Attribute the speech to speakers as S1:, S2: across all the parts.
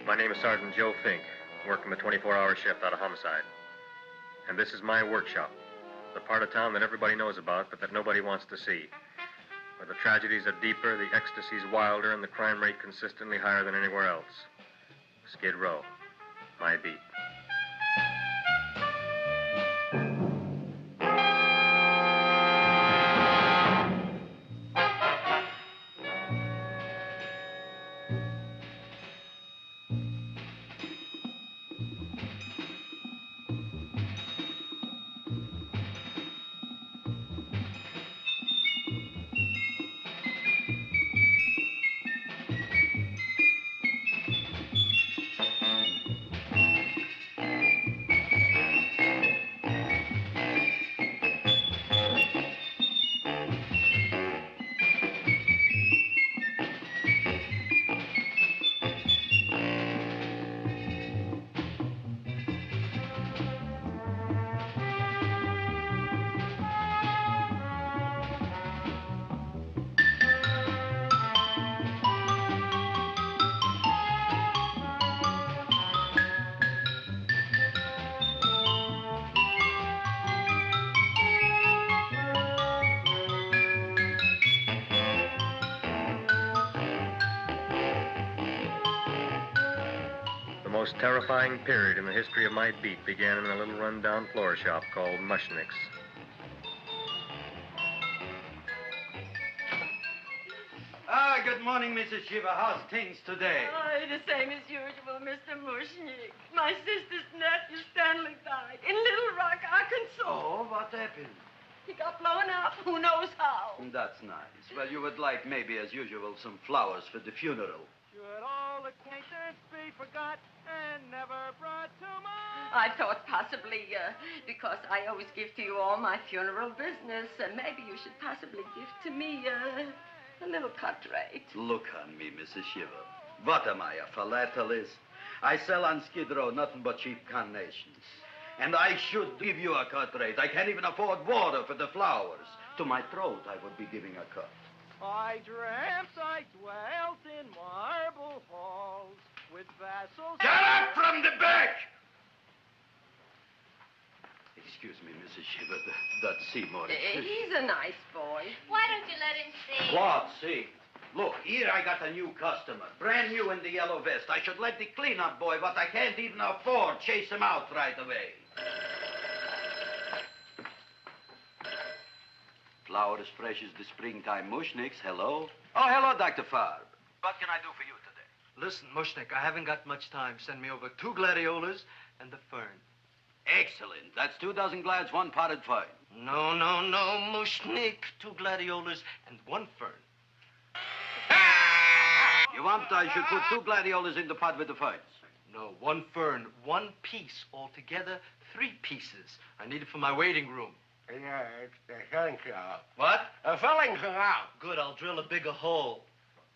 S1: My name is Sergeant Joe Fink, working the 24-hour shift out of homicide. And this is my workshop, the part of town that everybody knows about, but that nobody wants to see. Where the tragedies are deeper, the ecstasy's wilder, and the crime rate consistently higher than anywhere else. Skid Row, my beat. The most terrifying period in the history of my beat began in a little run-down floor shop called Mushnick's.
S2: Good morning, Mrs. Shiva. How's things today?
S3: Oh, the same as usual, Mr. Mushnick. My sister's nephew, Stanley, died in Little Rock, Arkansas.
S2: Oh, what happened?
S3: He got blown up. Who knows how?
S2: That's nice. Well, you would like, maybe as usual, some flowers for the funeral.
S4: Should all acquaintance be forgot and never brought to mind?
S3: I thought possibly, because I always give to you all my funeral business, maybe you should possibly give to me, a little cut rate.
S2: Look on me, Mrs. Shiva. What am I, a philatelist? I sell on Skid Row nothing but cheap carnations. And I should give you a cut rate. I can't even afford water for the flowers. To my throat, I would be giving a cut.
S4: I dreamt I dwelt in marble halls with vassals...
S2: Get up from the back! Excuse me, Mrs. Shiva, that's Seymour.
S3: He's a nice boy.
S5: Why don't you let him see?
S2: What, see? Look, here I got a new customer, brand new in the yellow vest. I should let the cleanup boy, but I can't even afford, chase him out right away. Flowers fresh as the springtime, Mushnicks. Hello? Oh, hello, Dr. Farb. What can I do for you today?
S6: Listen, Mushnick, I haven't got much time. Send me over 2 gladiolas and the fern.
S2: Excellent. That's 2 dozen glads, 1 potted fern.
S6: No, Mushnick. 2 gladiolas and 1 fern.
S2: You want I should put 2 gladiolas in the pot with the ferns?
S6: No, 1 fern, 1 piece. Altogether, 3 pieces. I need it for my waiting room.
S7: Yeah, it's the filling out.
S6: What?
S7: The filling's out.
S6: Good, I'll drill a bigger hole.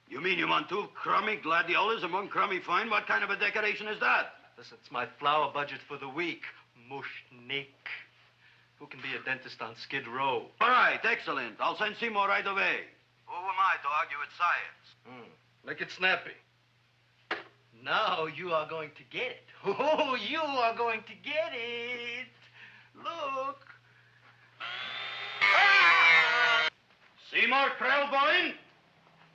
S2: You mean you want 2 crummy gladiolas and 1 crummy fern? What kind of a decoration is that?
S6: Listen, it's my flower budget for the week. Mushnick. Who can be a dentist on Skid Row?
S2: All right, excellent. I'll send Seymour right away. Who am I to argue with science?
S6: Lick it snappy. Now you are going to get it. Oh, you are going to get it. Look.
S2: Seymour Krellboyne?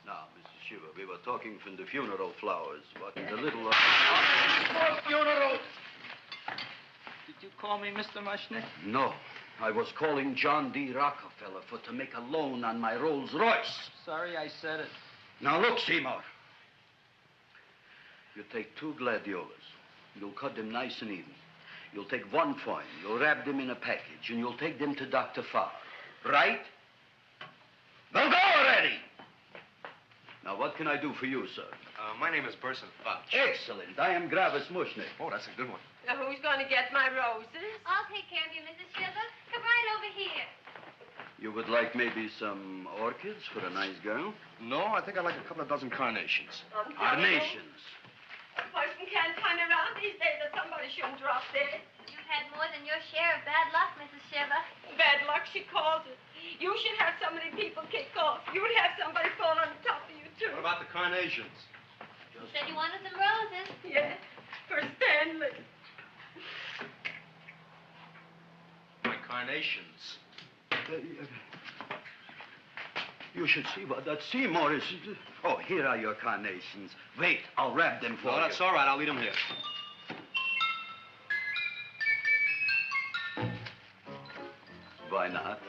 S2: Now, Mrs. Shiva, we were talking from the funeral flowers. What the little... For funeral!
S8: Did you call me Mr. Mushnick?
S2: No. I was calling John D. Rockefeller to make a loan on my Rolls Royce.
S8: Sorry I said it.
S2: Now, look, Seymour. You take 2 gladiolas. You'll cut them nice and even. You'll take 1 fern. You'll wrap them in a package, and you'll take them to Dr. Farr. Right? Now go already! Now, what can I do for you, sir?
S1: My name is Burson Fudge.
S2: Excellent. I am Gravis Mushnick.
S1: Oh, that's a good one.
S3: Now, who's going to get my roses?
S5: I'll take care of you, Mrs. Shiva. Come right over here.
S2: You would like maybe some orchids for a nice girl?
S1: No, I think I'd like a couple of dozen carnations.
S2: Carnations.
S3: A person can't turn around these days that somebody shouldn't drop dead.
S5: You've had more than your share of bad luck, Mrs. Shiva.
S3: Bad luck, she calls it. You should have so many people kick off. You'd have somebody fall on top of you, too.
S1: What about the carnations?
S2: Just
S5: Said you wanted some roses.
S3: Yes, for Stanley.
S9: My carnations.
S2: You should see what that Seymour is. Oh, here are your carnations. Wait, I'll wrap them for
S9: No,
S2: you.
S9: that's all right. I'll leave them here.
S2: Why not?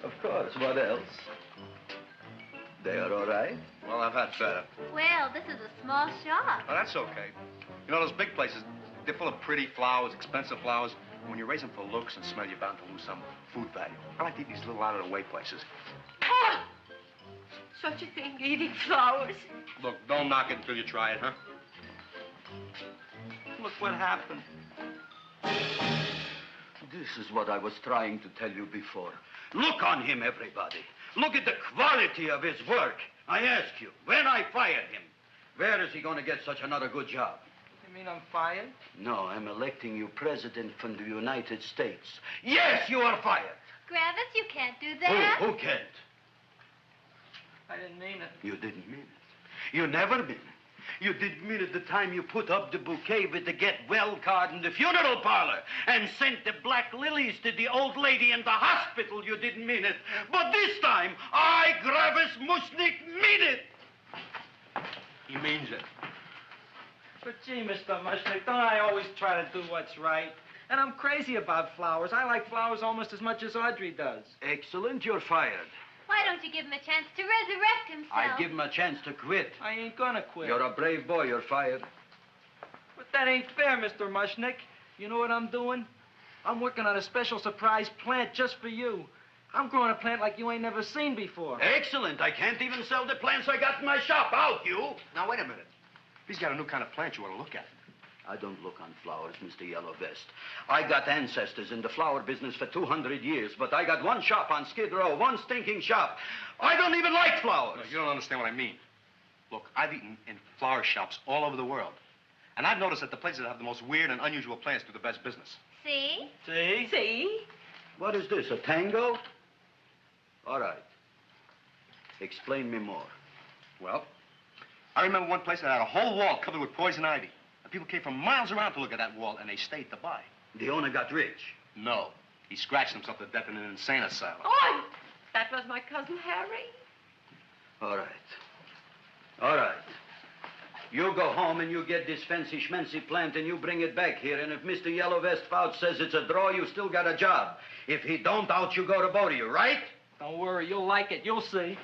S2: Of course, what else? They are all right?
S9: Well, I've had better.
S5: Well, this is a small shop.
S9: Oh, that's okay. You know, those big places, they're full of pretty flowers, expensive flowers. When you raise them for looks and smell, you're bound to lose some food value. I like to eat these little out-of-the-way places.
S3: Oh! Such a thing, eating flowers.
S9: Look, don't knock it until you try it, huh?
S8: Look what happened.
S2: This is what I was trying to tell you before. Look on him, everybody. Look at the quality of his work. I ask you, when I fired him, where is he going to get such another good job?
S8: You mean I'm fired?
S2: No, I'm electing you president from the United States. Yes, you are fired.
S5: Gravis, you can't do that.
S2: Who can't?
S8: I didn't mean it.
S2: You didn't mean it. You never mean it. You didn't mean it the time you put up the bouquet with the get well card in the funeral parlor and sent the black lilies to the old lady in the hospital. You didn't mean it. But this time, I, Gravis Mushnik, mean it.
S9: He means it.
S8: But gee, Mr. Mushnick, don't I always try to do what's right? And I'm crazy about flowers. I like flowers almost as much as Audrey does.
S2: Excellent, you're fired.
S5: Why don't you give him a chance to resurrect himself?
S2: I give him a chance to quit.
S8: I ain't gonna quit.
S2: You're a brave boy, you're fired.
S8: But that ain't fair, Mr. Mushnick. You know what I'm doing? I'm working on a special surprise plant just for you. I'm growing a plant like you ain't never seen before.
S2: Excellent. I can't even sell the plants I got in my shop. Out, you.
S9: Now, wait a minute. He's got a new kind of plant you want to look at.
S2: I don't look on flowers, Mr. Yellow Vest. I got ancestors in the flower business for 200 years, but I got one shop on Skid Row, one stinking shop. I don't even like flowers.
S9: No, you don't understand what I mean. Look, I've eaten in flower shops all over the world. And I've noticed that the places that have the most weird and unusual plants do the best business.
S5: See?
S8: See?
S3: See?
S2: What is this, a tango? All right. Explain me more.
S9: Well, I remember one place that had a whole wall covered with poison ivy. And people came from miles around to look at that wall, and they stayed to buy.
S2: The owner got rich.
S9: No. He scratched himself to death in an insane asylum.
S3: Oh, that was my cousin Harry.
S2: All right. All right. You go home and you get this fancy schmancy plant and you bring it back here. And if Mr. Yellow Vest Fouch says it's a draw, you still got a job. If he don't, out you go to both of you, right?
S8: Don't worry, you'll like it. You'll see.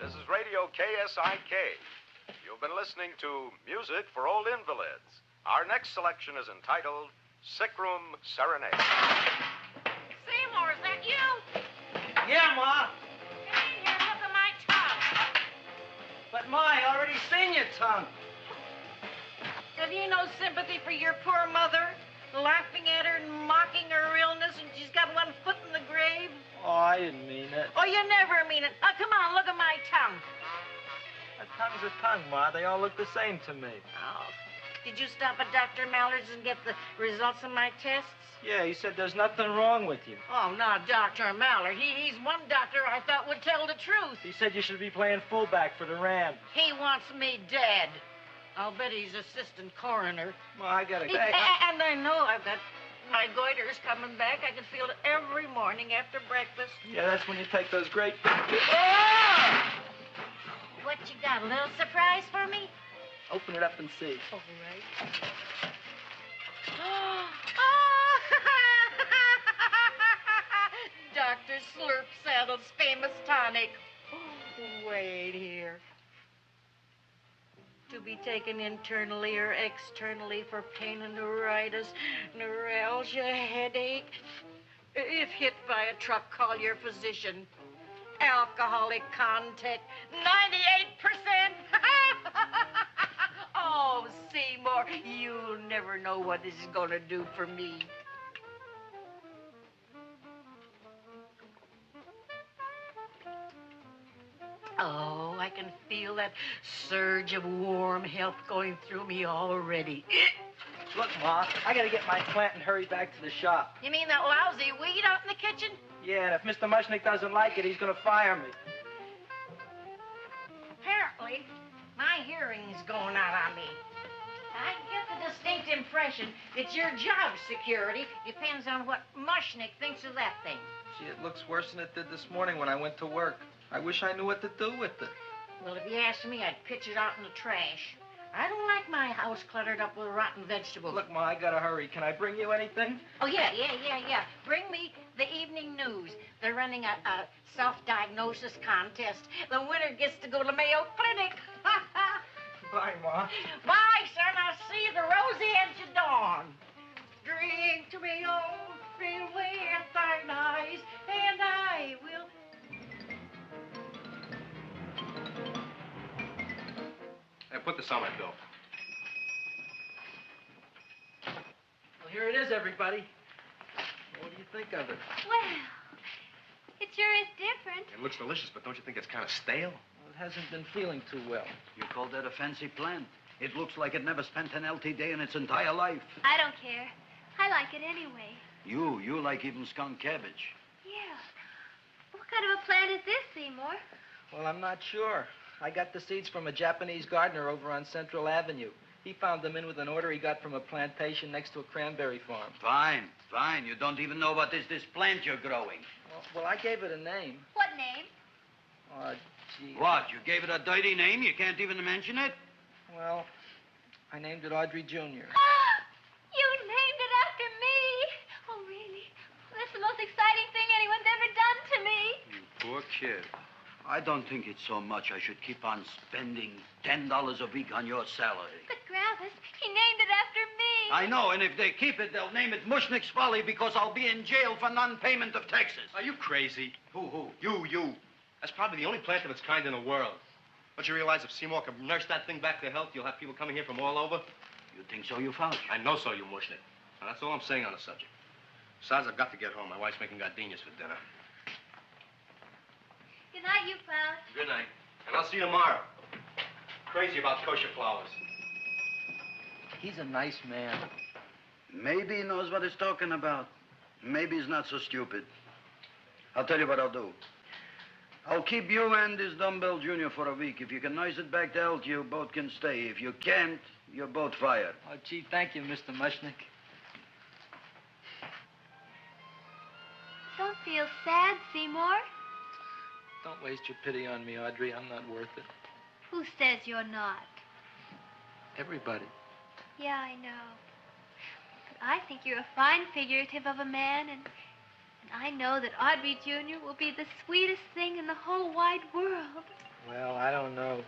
S10: This is Radio KSIK. You've been listening to Music for Old Invalids. Our next selection is entitled Sick Room Serenade.
S11: Seymour, is that you?
S8: Yeah, Ma.
S11: Come in here and look at my tongue.
S8: But, Ma, I already seen your tongue.
S11: Have you no sympathy for your poor mother? Laughing at her and mocking her illness, and she's got one foot in the grave?
S8: Oh, I didn't mean it.
S11: Oh, you never mean it. Oh, come on, look at my tongue.
S8: A tongue's a tongue, Ma. They all look the same to me.
S11: Oh, did you stop at Dr. Mallard's and get the results of my tests?
S8: Yeah, he said there's nothing wrong with you.
S11: Oh, not Dr. Mallard. He's one doctor I thought would tell the truth.
S8: He said you should be playing fullback for the Rams.
S11: He wants me dead. I'll bet he's assistant coroner.
S8: Ma, I gotta go.
S11: And I know I've got my goiter's coming back. I can feel it every morning after breakfast.
S8: Yeah, that's when you take those great...
S5: What you got, a little surprise for me?
S8: Open it up and see.
S11: All right. Dr. Slurp Saddle's famous tonic. Wait here. To be taken internally or externally for pain and neuritis, neuralgia, headache. If hit by a truck, call your physician. Alcoholic content, 98%. Oh, Seymour, you'll never know what this is going to do for me. Oh, I can feel that surge of warm health going through me already.
S8: Look, Ma, I gotta get my plant and hurry back to the shop.
S11: You mean that lousy weed out in the kitchen?
S8: Yeah, and if Mr. Mushnick doesn't like it, he's gonna fire me.
S11: Apparently, my hearing's going out on me. I get the distinct impression that your job security depends on what Mushnick thinks of that thing.
S8: Gee, it looks worse than it did this morning when I went to work. I wish I knew what to do with it.
S11: Well, if you asked me, I'd pitch it out in the trash. I don't like my house cluttered up with rotten vegetables.
S8: Look, Ma, I gotta hurry. Can I bring you anything?
S11: Oh, yeah. Bring me the evening news. They're running a self-diagnosis contest. The winner gets to go to Mayo Clinic.
S8: Bye, Ma.
S11: Bye, son. I'll see you the rosy edge of dawn. Drink to me, old friend, with thine eyes, and I will...
S9: Hey, put this on my bill.
S8: Well, here it is, everybody. What do you think of it?
S5: Well, it sure is different.
S9: It looks delicious, but don't you think it's kind of stale?
S8: Well, it hasn't been feeling too well.
S2: You call that a fancy plant? It looks like it never spent an LT day in its entire life.
S5: I don't care. I like it anyway.
S2: You like even skunk cabbage.
S5: Yeah. What kind of a plant is this, Seymour?
S8: Well, I'm not sure. I got the seeds from a Japanese gardener over on Central Avenue. He found them in with an order he got from a plantation next to a cranberry farm.
S2: Fine. You don't even know what is this plant you're growing.
S8: Well, I gave it a name.
S5: What name?
S8: Oh, gee.
S2: What, you gave it a dirty name? You can't even mention it?
S8: Well, I named it Audrey Jr.
S5: You named it after me. Oh, really? That's the most exciting thing anyone's ever done to me.
S2: You poor kid. I don't think it's so much I should keep on spending $10 a week on your salary.
S5: But, Gravis, he named it after me.
S2: I know, and if they keep it, they'll name it Mushnick's Folly because I'll be in jail for non-payment of taxes.
S9: Are you crazy?
S2: Who?
S9: You. That's probably the only plant of its kind in the world. Don't you realize if Seymour can nurse that thing back to health, you'll have people coming here from all over?
S2: You think so, you Fauch?
S9: I know so, you Mushnick. Now, that's all I'm saying on the subject. Besides, I've got to get home. My wife's making gardenias for dinner.
S5: Good night, you Fauch.
S9: Good night. And I'll see you tomorrow. Crazy about kosher flowers.
S8: He's a nice man.
S2: Maybe he knows what he's talking about. Maybe he's not so stupid. I'll tell you what I'll do. I'll keep you and this dumbbell junior for a week. If you can nurse it back to health, you both can stay. If you can't, you're both fired.
S8: Oh, gee, thank you, Mr. Mushnick.
S5: Don't feel sad, Seymour.
S8: Don't waste your pity on me, Audrey. I'm not worth it.
S5: Who says you're not?
S8: Everybody.
S5: Yeah, I know. But I think you're a fine figurative of a man, and I know that Audrey Jr. will be the sweetest thing in the whole wide world.
S8: Well, I don't know.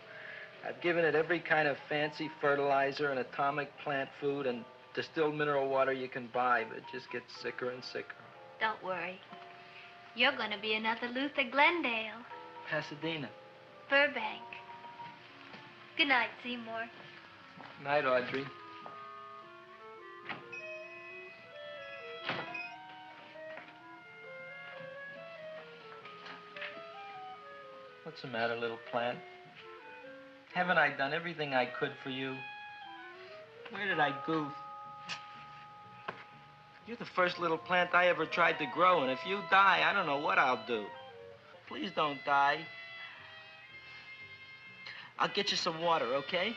S8: I've given it every kind of fancy fertilizer and atomic plant food and distilled mineral water you can buy, but it just gets sicker and sicker.
S5: Don't worry. You're going to be another Luther Glendale.
S8: Pasadena.
S5: Burbank. Good night, Seymour.
S8: Night, Audrey. What's the matter, little plant? Haven't I done everything I could for you? Where did I goof? You're the first little plant I ever tried to grow, and if you die, I don't know what I'll do. Please don't die. I'll get you some water, okay?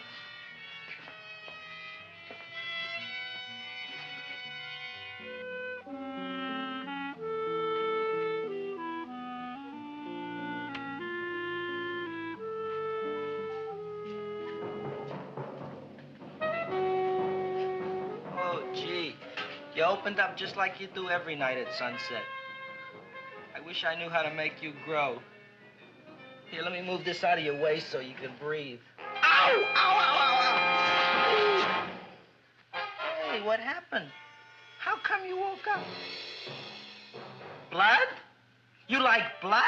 S8: You opened up just like you do every night at sunset. I wish I knew how to make you grow. Here, let me move this out of your way so you can breathe. Ow! Ow, ow, ow, ow! Hey, what happened? How come you woke up? Blood? You like blood?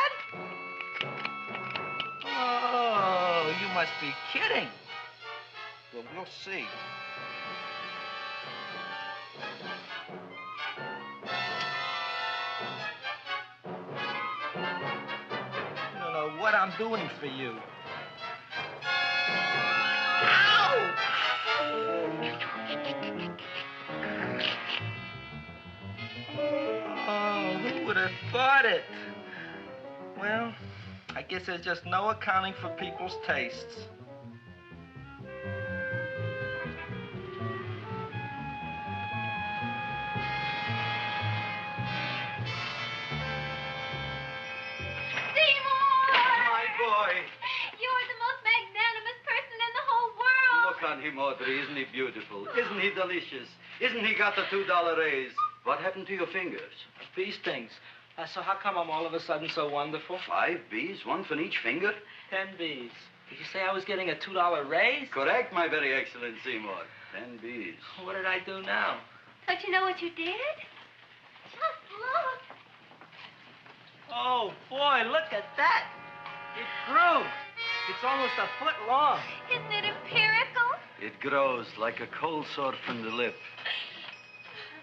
S8: Oh, you must be kidding. Well, we'll see. what I'm doing for you. Oh, who would have thought it? Well, I guess there's just no accounting for people's tastes.
S2: My boy.
S5: You're the most magnanimous person in the whole world.
S2: Look on him, Audrey. Isn't he beautiful? Isn't he delicious? Isn't he got the $2 raise? What happened to your fingers?
S8: These things. So how come I'm all of a sudden so wonderful?
S2: 5 B's, one for each finger?
S8: 10 B's. Did you say I was getting a $2 raise?
S2: Correct, my very excellent Seymour. 10 B's.
S8: What did I do now?
S5: Don't you know what you did? Just look.
S8: Oh, boy, look at that. It grew. It's almost a foot long.
S5: Isn't it empirical?
S2: It grows like a cold sore from the lip.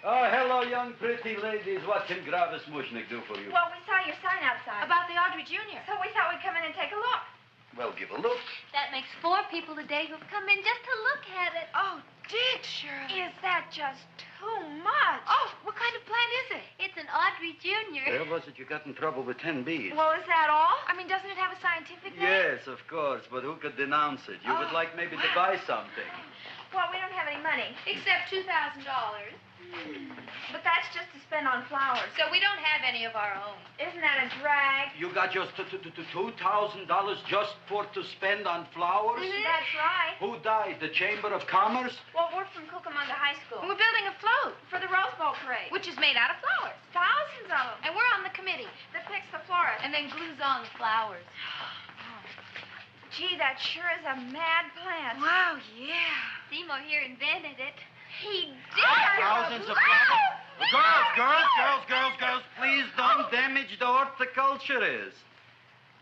S2: Oh, hello, young pretty ladies. What can Gravis Mushnik do for you?
S12: Well, we saw your sign outside. About the Audrey Jr. So we thought we'd come in and take a look.
S2: Well, give a look.
S5: That makes 4 people today who've come in just to look at it.
S12: Oh, Dick, Shirley. Is that just too much? Oh, what kind of plant is it?
S5: It's an Audrey Jr.
S2: Where was it you got in trouble with 10 B's?
S12: Well, is that all? I mean, doesn't it have a scientific name?
S2: Yes, of course, but who could denounce it? You would like maybe to buy something.
S12: Well, we don't have any money. Except $2,000. But that's just to spend on flowers. So we don't have any of our own. Isn't that a drag?
S2: You got just $2,000 just to spend on flowers?
S12: That's right.
S2: Who died? The Chamber of Commerce?
S12: Well, we're from Cucamonga High School. We're building a float for the Rose Bowl parade. Which is made out of flowers. Thousands of them. And we're on the committee that picks the florist. And then glues on the flowers. Gee, that sure is a mad plant. Wow, yeah.
S5: Seymour here invented it.
S12: He did.
S2: Thousands of flowers. Girls, please don't damage the horticulturist.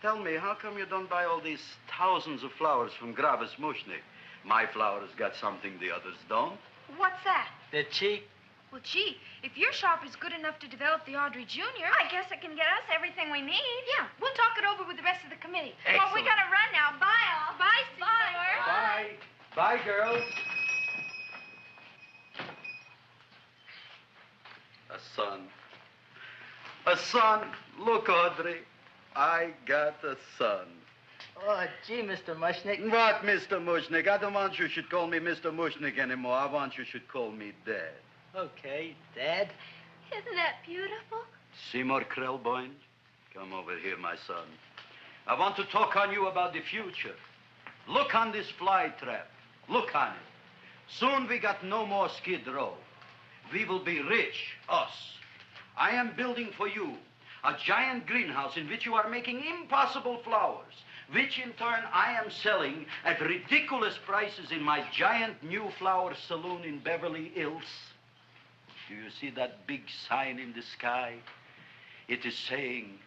S2: Tell me, how come you don't buy all these thousands of flowers from Gravis Mushnik? My flowers got something the others don't.
S12: What's that?
S8: They're cheap.
S12: Well, gee, if your shop is good enough to develop the Audrey Jr., I guess it can get us everything we need. Yeah, we'll talk it over with the rest of the committee.
S2: Excellent.
S12: Well, we gotta run now. Bye, all. Bye, Seymour.
S2: Bye. Bye, girls. A son. A son. Look, Audrey. I got a son.
S8: Oh, gee, Mr. Mushnik.
S2: What, Mr. Mushnik? I don't want you should call me Mr. Mushnik anymore. I want you should call me Dad.
S8: Okay, Dad.
S5: Isn't that beautiful?
S2: Seymour Krelboyne, come over here, my son. I want to talk on you about the future. Look on this fly trap. Look on it. Soon we got no more Skid Row. We will be rich, us. I am building for you a giant greenhouse in which you are making impossible flowers, which in turn I am selling at ridiculous prices in my giant new flower saloon in Beverly Hills. Do you see that big sign in the sky? It is saying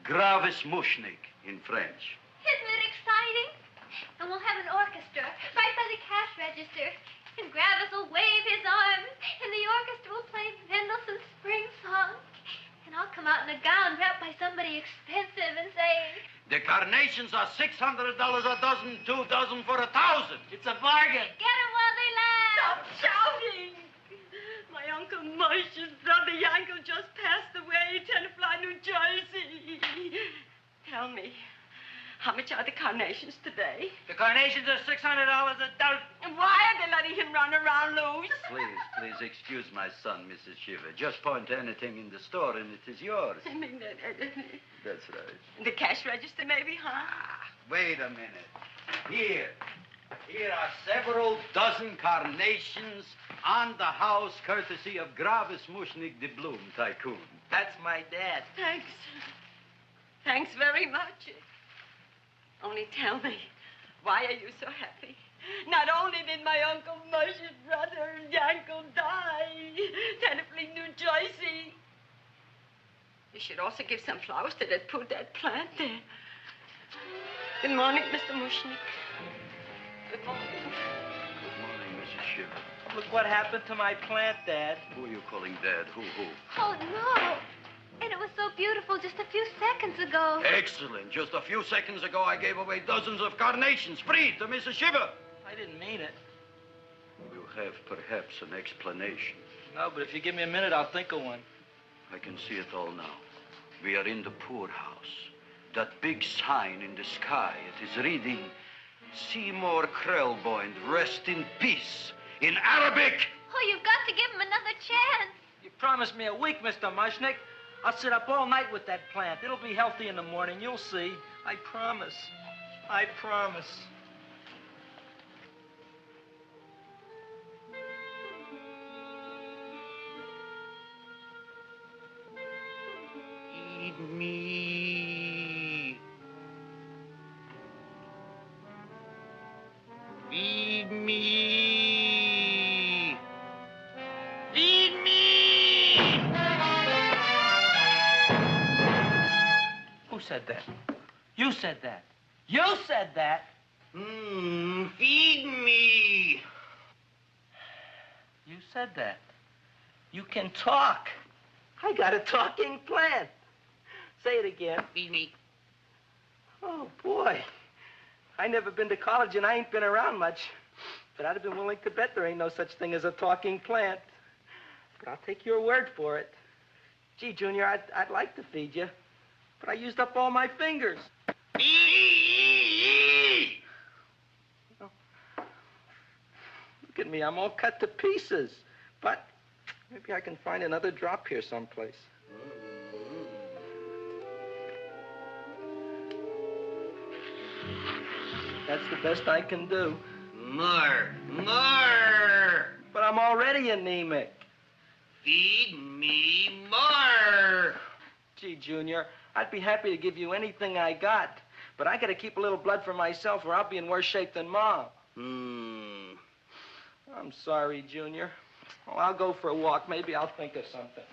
S2: Gravis Mushnik in French.
S5: Isn't it exciting? And we'll have an orchestra right by the cash register. And Gravis will wave his arms, and the orchestra will play Mendelssohn's Spring Song. And I'll come out in a gown wrapped by somebody expensive and say,
S2: The carnations are $600 a dozen, 2 dozen for 1,000.
S8: It's a bargain.
S5: get 'em while they last.
S11: Stop shouting! My Uncle Mush's brother Yankel just passed away, Tenafly, New Jersey. Tell me, how much are the carnations today?
S8: The carnations are $600 a dozen.
S11: And why are they letting him run around loose?
S2: Please excuse my son, Mrs. Shiver. Just point to anything in the store and it is yours.
S11: I mean,
S2: That's right.
S11: the cash register maybe, huh?
S2: Wait a minute. Here are several dozen carnations on the house courtesy of Gravis Mushnik the Bloom Tycoon.
S8: That's my dad.
S11: Thanks. Thanks very much. Only tell me, why are you so happy? Not only did my Uncle Mush's brother Yankel die, Tenafly, New Jersey. You should also give some flowers to that poor dead plant there. Good morning, Mr. Mushnik. Good morning.
S2: Good morning, Mrs. Shiver.
S8: Look what happened to my plant, Dad.
S2: Who are you calling Dad? Who?
S5: Oh, no. And it was so beautiful just a few seconds ago.
S2: Excellent. Just a few seconds ago, I gave away dozens of carnations free to Mrs. Shiver.
S8: I didn't mean it.
S2: You have perhaps an explanation.
S8: No, but if you give me a minute, I'll think of one.
S2: I can see it all now. We are in the poorhouse. That big sign in the sky, it is reading, Seymour Krelboyne, rest in peace, in Arabic.
S5: Oh, you've got to give him another chance.
S8: You promised me a week, Mr. Mushnick. I'll sit up all night with that plant. It'll be healthy in the morning. You'll see. I promise. I promise.
S2: Feed me. Feed me. Feed me.
S8: Who said that? You said that. You said that.
S2: Feed me.
S8: You said that. You can talk. I got a talking plant. Say it again.
S2: Feed me.
S8: Oh, boy. I never been to college and I ain't been around much. But I'd have been willing to bet there ain't no such thing as a talking plant. But I'll take your word for it. Gee, Junior, I'd like to feed you. But I used up all my fingers. Oh. Look at me. I'm all cut to pieces. But maybe I can find another drop here someplace. That's the best I can do.
S2: More.
S8: But I'm already anemic.
S2: Feed me more.
S8: Gee, Junior, I'd be happy to give you anything I got. But I gotta keep a little blood for myself or I'll be in worse shape than Mom. I'm sorry, Junior. Well, I'll go for a walk. Maybe I'll think of something.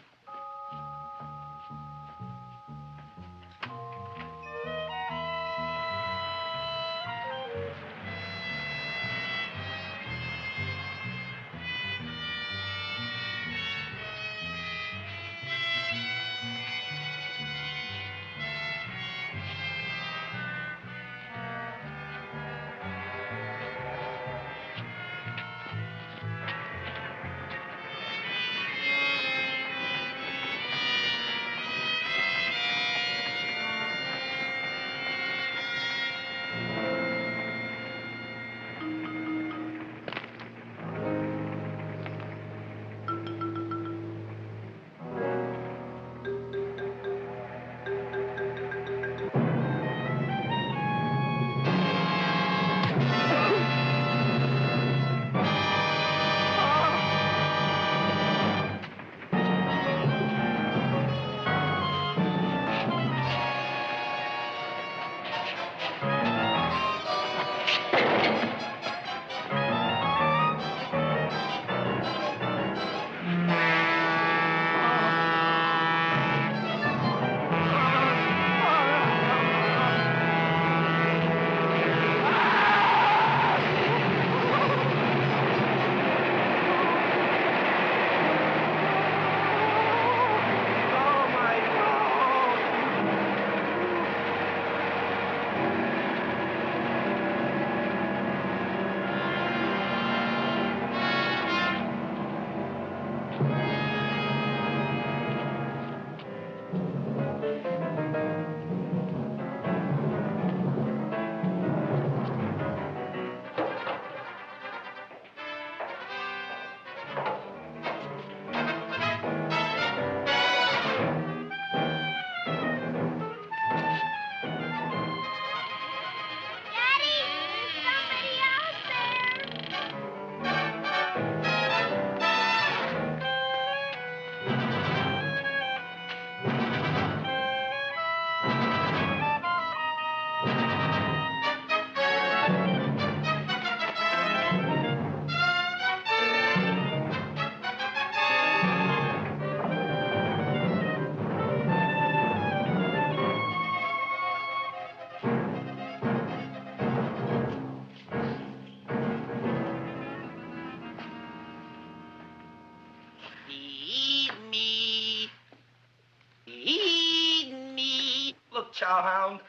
S8: cowhound.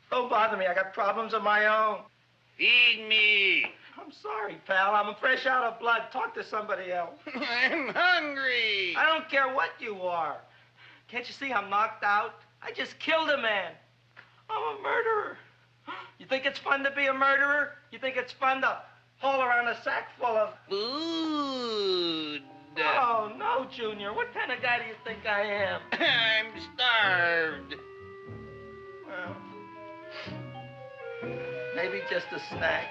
S8: Don't bother me. I got problems of my own.
S7: Feed me.
S8: I'm sorry, pal. I'm fresh out of blood. Talk to somebody else.
S7: I'm hungry.
S8: I don't care what you are. Can't you see I'm knocked out? I just killed a man. I'm a murderer. You think it's fun to be a murderer? You think it's fun to haul around a sack full of...
S7: Food.
S8: Oh, no, Junior. What kind of guy do you think I am?
S7: I'm starved.
S8: Well, maybe just a snack.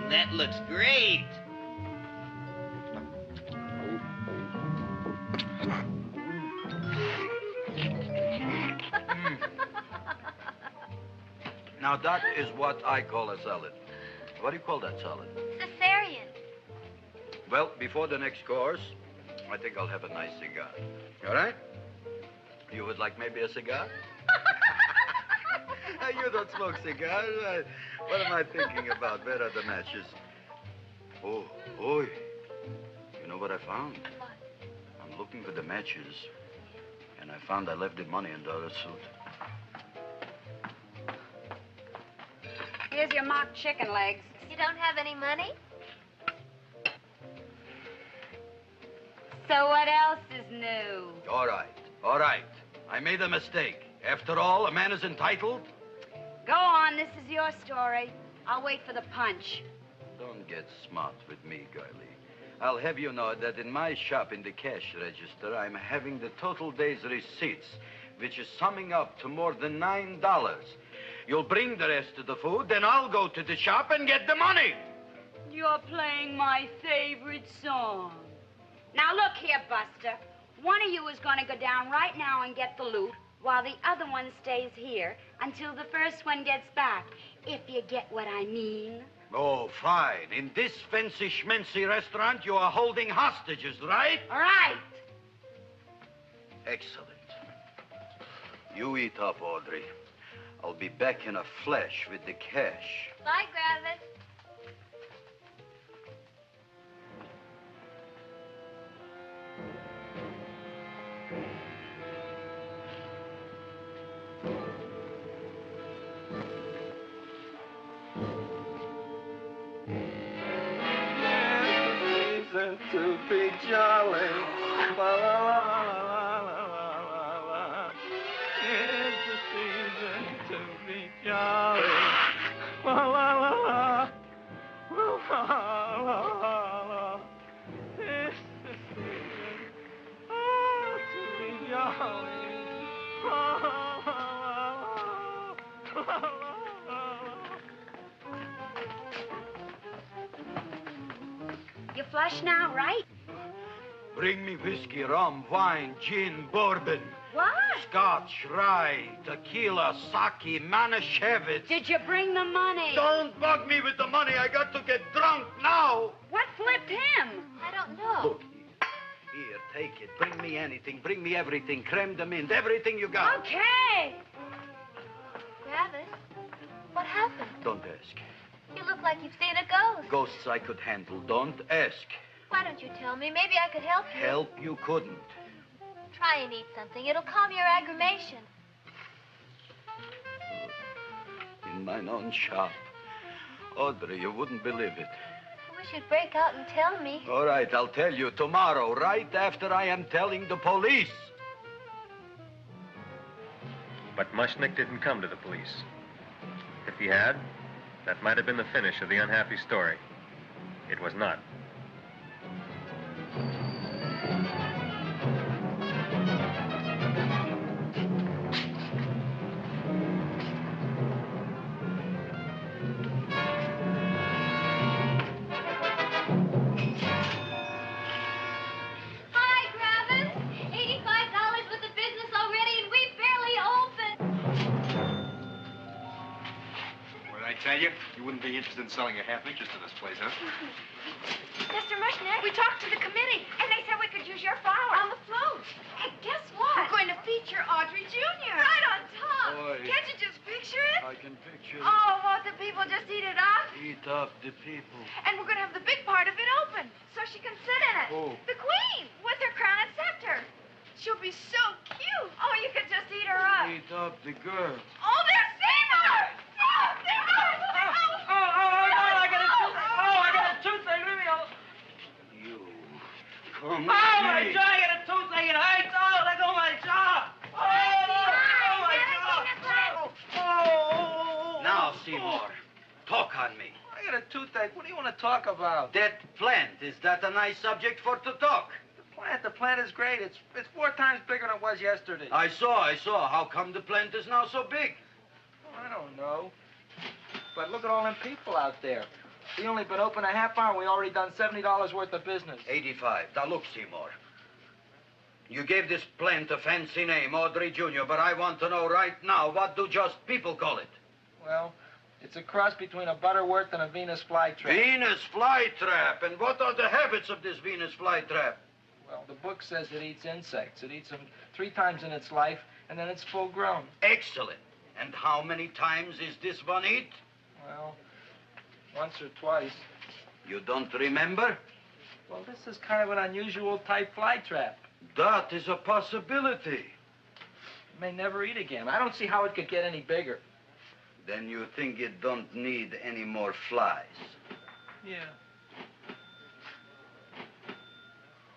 S7: That looks great.
S2: Now, that is what I call a salad. What do you call that salad?
S5: Caesarean.
S2: Well, before the next course, I think I'll have a nice cigar. All right? You would like maybe a cigar? You don't smoke cigars. What am I thinking about? Where are the matches? Oh, oi. You know what I found?
S5: What?
S2: I'm looking for the matches, and I found I left the money in the other suit.
S13: Here's your mock chicken legs.
S5: You don't have any money?
S13: So what else is new?
S2: All right. I made a mistake. After all, a man is entitled.
S13: Go on, this is your story. I'll wait for the punch.
S2: Don't get smart with me, girlie. I'll have you know that in my shop in the cash register, I'm having the total day's receipts, which is summing up to more than $9. You'll bring the rest of the food, then I'll go to the shop and get the money.
S13: You're playing my favorite song. Now look here, Buster. One of you is going to go down right now and get the loot, while the other one stays here until the first one gets back, if you get what I mean.
S2: Oh, fine. In this fancy schmancy restaurant, you are holding hostages, right?
S13: Right.
S2: Excellent. You eat up, Audrey. I'll be back in a flash with the cash.
S5: Bye, Gravis.
S8: To be jolly. La, la, la, la, la, la, la. It's the season to be jolly. La, la, la, la. La, la, la, la. It's the season to be jolly. La, la, la, la, la, la.
S13: You flush now, right?
S2: Bring me whiskey, rum, wine, gin, bourbon.
S13: What?
S2: Scotch, rye, tequila, sake, Manischewitz.
S13: Did you bring the money?
S2: Don't bug me with the money. I got to get drunk now.
S13: What flipped him?
S5: I don't know.
S2: Look, here, take it. Bring me anything. Bring me everything. Creme de mint, everything you got.
S13: Okay.
S5: Gravis, what happened?
S2: Don't ask.
S5: You look like you've seen a ghost.
S2: Ghosts I could handle. Don't ask.
S5: Why don't you tell me? Maybe I could help you.
S2: Help you couldn't.
S5: Try and eat something. It'll calm your aggravation.
S2: In mine own shop. Audrey, you wouldn't believe it.
S5: I wish you'd break out and tell me.
S2: All right, I'll tell you tomorrow, right after I am telling the police.
S1: But Mushnick didn't come to the police. If he had, that might have been the finish of the unhappy story. It was not.
S5: Hi, Gravis. $85 worth of business already, and we barely opened.
S9: What did I tell you? You wouldn't be interested in selling a half interest in this place, huh?
S12: Mr. Mushnick, we talked to the committee, and they said we could use your flower. On the float. And guess what? We're going to feature Audrey Jr. Right on top.
S2: Boy.
S12: Can't you just picture it?
S2: I can picture it.
S12: Oh, won't the people just eat it up?
S2: Eat up the people.
S12: And we're going to have the big part of it open, so she can sit in it.
S2: Who?
S12: The queen, with her crown and scepter. She'll be so cute. Oh, you could just eat her up.
S2: Eat up the girl.
S12: Oh, there's Seymour! Oh, Seymour!
S8: I got a toothache. Leave me alone.
S2: You. Come
S8: Oh, my
S2: here.
S8: jaw, I got a toothache. It hurts. Oh, let go of my jaw. Oh.
S2: Now, Seymour, talk on me.
S8: I got a toothache. What do you want to talk about?
S2: That plant, is that a nice subject for to talk?
S8: The plant is great. It's 4 times bigger than it was yesterday.
S2: I saw. How come the plant is now so big?
S8: I don't know. But look at all them people out there. We only been open a half hour, and we already done $70 worth of business.
S2: 85. Now, look, Seymour. You gave this plant a fancy name, Audrey Jr., but I want to know right now, what do just people call it?
S8: Well, it's a cross between a Butterworth and a Venus flytrap.
S2: Venus flytrap. And what are the habits of this Venus flytrap?
S8: Well, the book says it eats insects. It eats them 3 times in its life, and then it's full grown.
S2: Excellent. And how many times is this one eat?
S8: Well, once or twice.
S2: You don't remember?
S8: Well, this is kind of an unusual type flytrap.
S2: That is a possibility.
S8: It may never eat again. I don't see how it could get any bigger.
S2: Then you think it don't need any more flies?
S8: Yeah.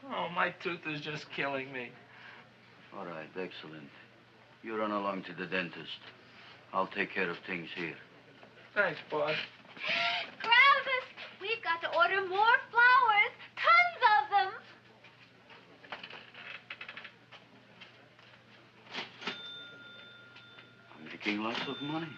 S8: Oh, my tooth is just killing me.
S2: All right, excellent. You run along to the dentist. I'll take care of things here.
S8: Thanks, boss.
S5: Travis, we've got to order more flowers. Tons of them.
S2: I'm making lots of money.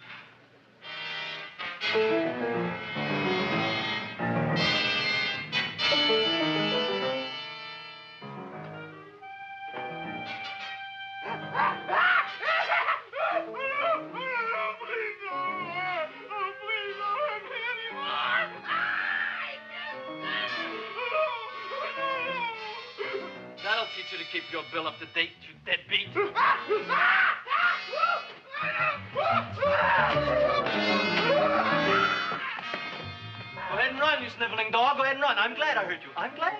S8: That'll teach you to keep your bill up to date, you deadbeat. Go ahead and run, you sniveling dog. Go ahead and run. I'm glad I heard you. I'm glad.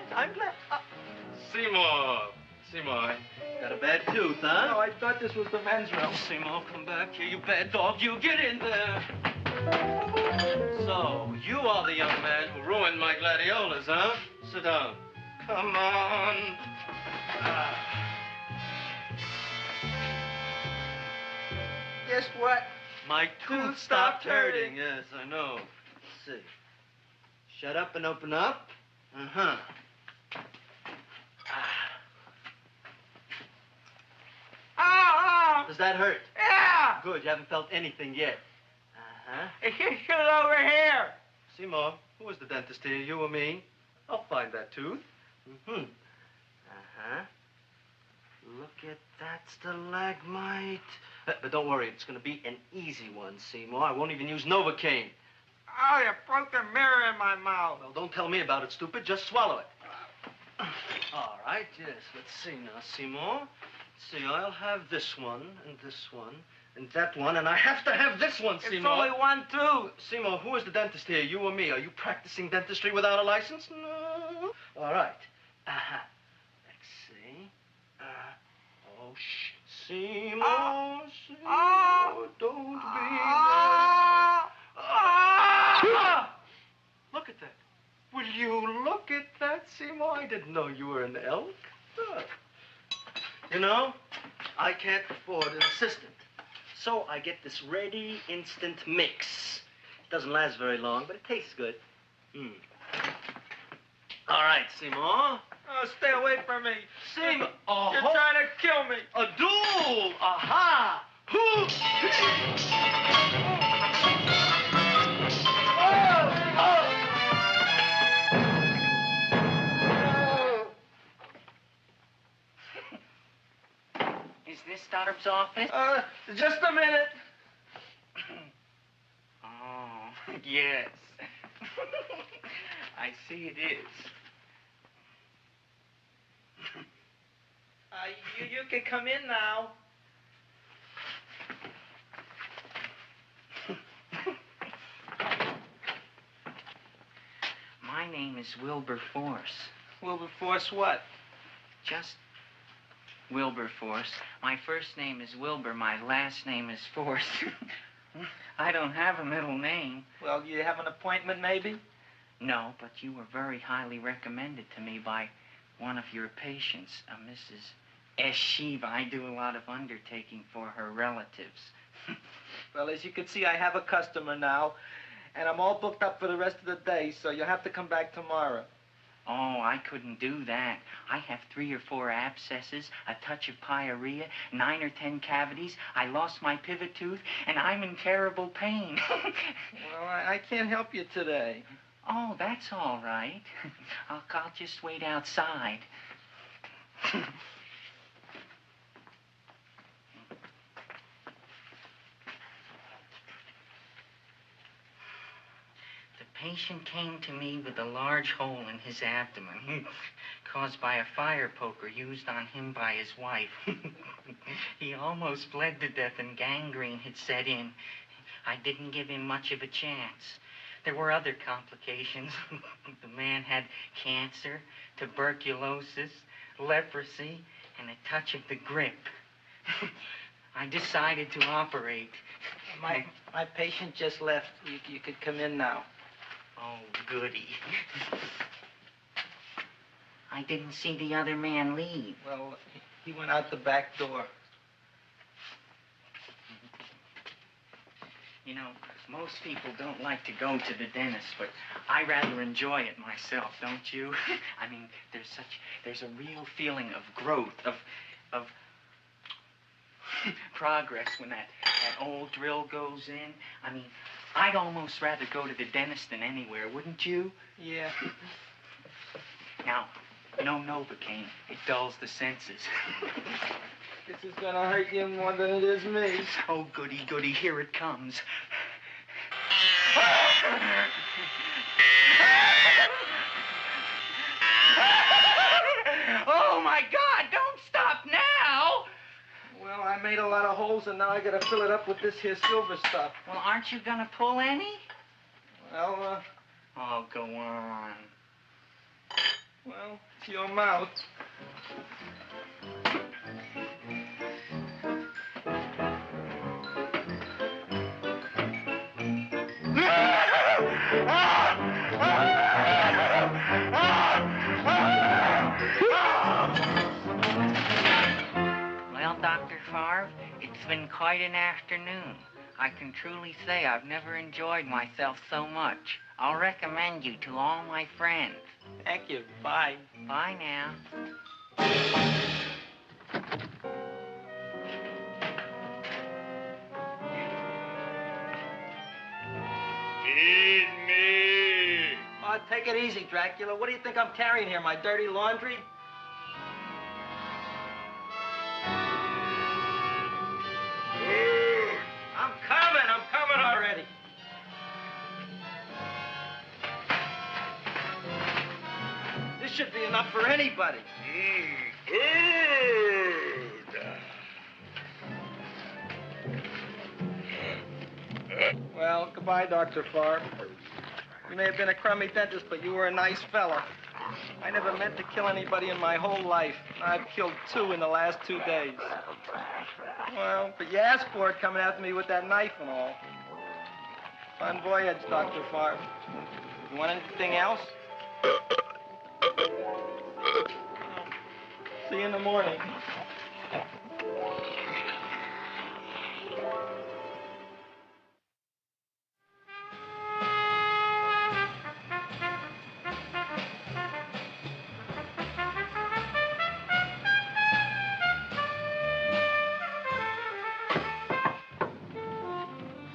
S6: Seymour, got a bad tooth, huh?
S8: No, I thought this was the men's room.
S6: Seymour, come back here, you bad dog. You get in there. So, you are the young man who ruined my gladiolas, huh? Sit down. Come on.
S8: Guess what?
S6: My tooth stopped hurting. Yes, I know. Let's see. Shut up and open up. Uh-huh.
S8: Oh!
S6: Does that hurt?
S8: Yeah!
S6: Good, you haven't felt anything yet. Uh-huh.
S8: It over here.
S6: Seymour, who was the dentist here, you or me? I'll find that tooth. Mm-hmm. Uh-huh. Look at that stalagmite. But don't worry, it's going to be an easy one, Seymour. I won't even use Novocaine.
S8: Oh, you broke the mirror in my mouth.
S6: Well, don't tell me about it, stupid. Just swallow it. All right, yes. Let's see now, Seymour. See, I'll have this one, and that one, and I have to have this one, Seymour.
S8: It's only one tooth.
S6: Seymour, who is the dentist here, you or me? Are you practicing dentistry without a license? No. All right. Uh-huh. Let's see. Oh, shh. Seymour, Seymour, don't be mad. Look at that. Will you look at that, Seymour? I didn't know you were an elk. You know, I can't afford an assistant. So I get this ready instant mix. It doesn't last very long, but it tastes good. All right, Seymour.
S8: Oh, stay away from me.
S6: Seymour.
S8: You're trying to kill me.
S6: A duel. Aha.
S11: Is this Stoddard's office?
S8: Just a minute.
S11: Oh, yes. I see it is.
S8: You can come in now. is Wilberforce.
S6: Wilberforce what?
S8: Just Wilberforce. My first name is Wilbur. My last name is Force. I don't have a middle name.
S6: Well, you have an appointment, maybe?
S8: No, but you were very highly recommended to me by one of your patients, Mrs. S. Shiva. I do a lot of undertaking for her relatives.
S6: Well, as you can see, I have a customer now, and I'm all booked up for the rest of the day, so you'll have to come back tomorrow.
S8: Oh, I couldn't do that. I have 3 or 4 abscesses, a touch of pyorrhea, 9 or 10 cavities. I lost my pivot tooth, and I'm in terrible pain.
S6: Well, I can't help you today.
S8: Oh, that's all right. I'll just wait outside. The patient came to me with a large hole in his abdomen, caused by a fire poker used on him by his wife. He almost bled to death and gangrene had set in. I didn't give him much of a chance. There were other complications. The man had cancer, tuberculosis, leprosy, and a touch of the grip. I decided to operate.
S6: My patient just left. You could come in now.
S8: Oh, goody. I didn't see the other man leave.
S6: Well, he went out the back door.
S8: You know, most people don't like to go to the dentist, but I rather enjoy it myself, don't you? I mean, there's a real feeling of growth, of progress when that old drill goes in. I mean, I'd almost rather go to the dentist than anywhere, wouldn't you?
S6: Yeah.
S8: Now, no Novocaine. It dulls the senses.
S6: This is gonna hurt you more than it is me.
S8: Oh, goody, goody, here it comes. Oh, my God, don't stop now!
S6: Well, I made a lot of holes, and now I gotta fill it up with this here silver stuff.
S8: Well, aren't you gonna pull any?
S6: Well,
S8: Oh, go on.
S6: Well, it's your mouth.
S8: Well, Dr. Favre, it's been quite an afternoon. I can truly say I've never enjoyed myself so much. I'll recommend you to all my friends.
S6: Thank you. Bye.
S8: Bye now.
S14: Feed me.
S6: Oh, take it easy, Dracula. What do you think I'm carrying here, my dirty laundry? I'm coming already. This should be enough for anybody. Well, goodbye, Dr. Favre. You may have been a crummy dentist, but you were a nice fella. I never meant to kill anybody in my whole life. I've killed 2 in the last 2 days. Well, but you asked for it coming after me with that knife and all. Fun voyage, Dr. Favre. You want anything else? See you in the morning.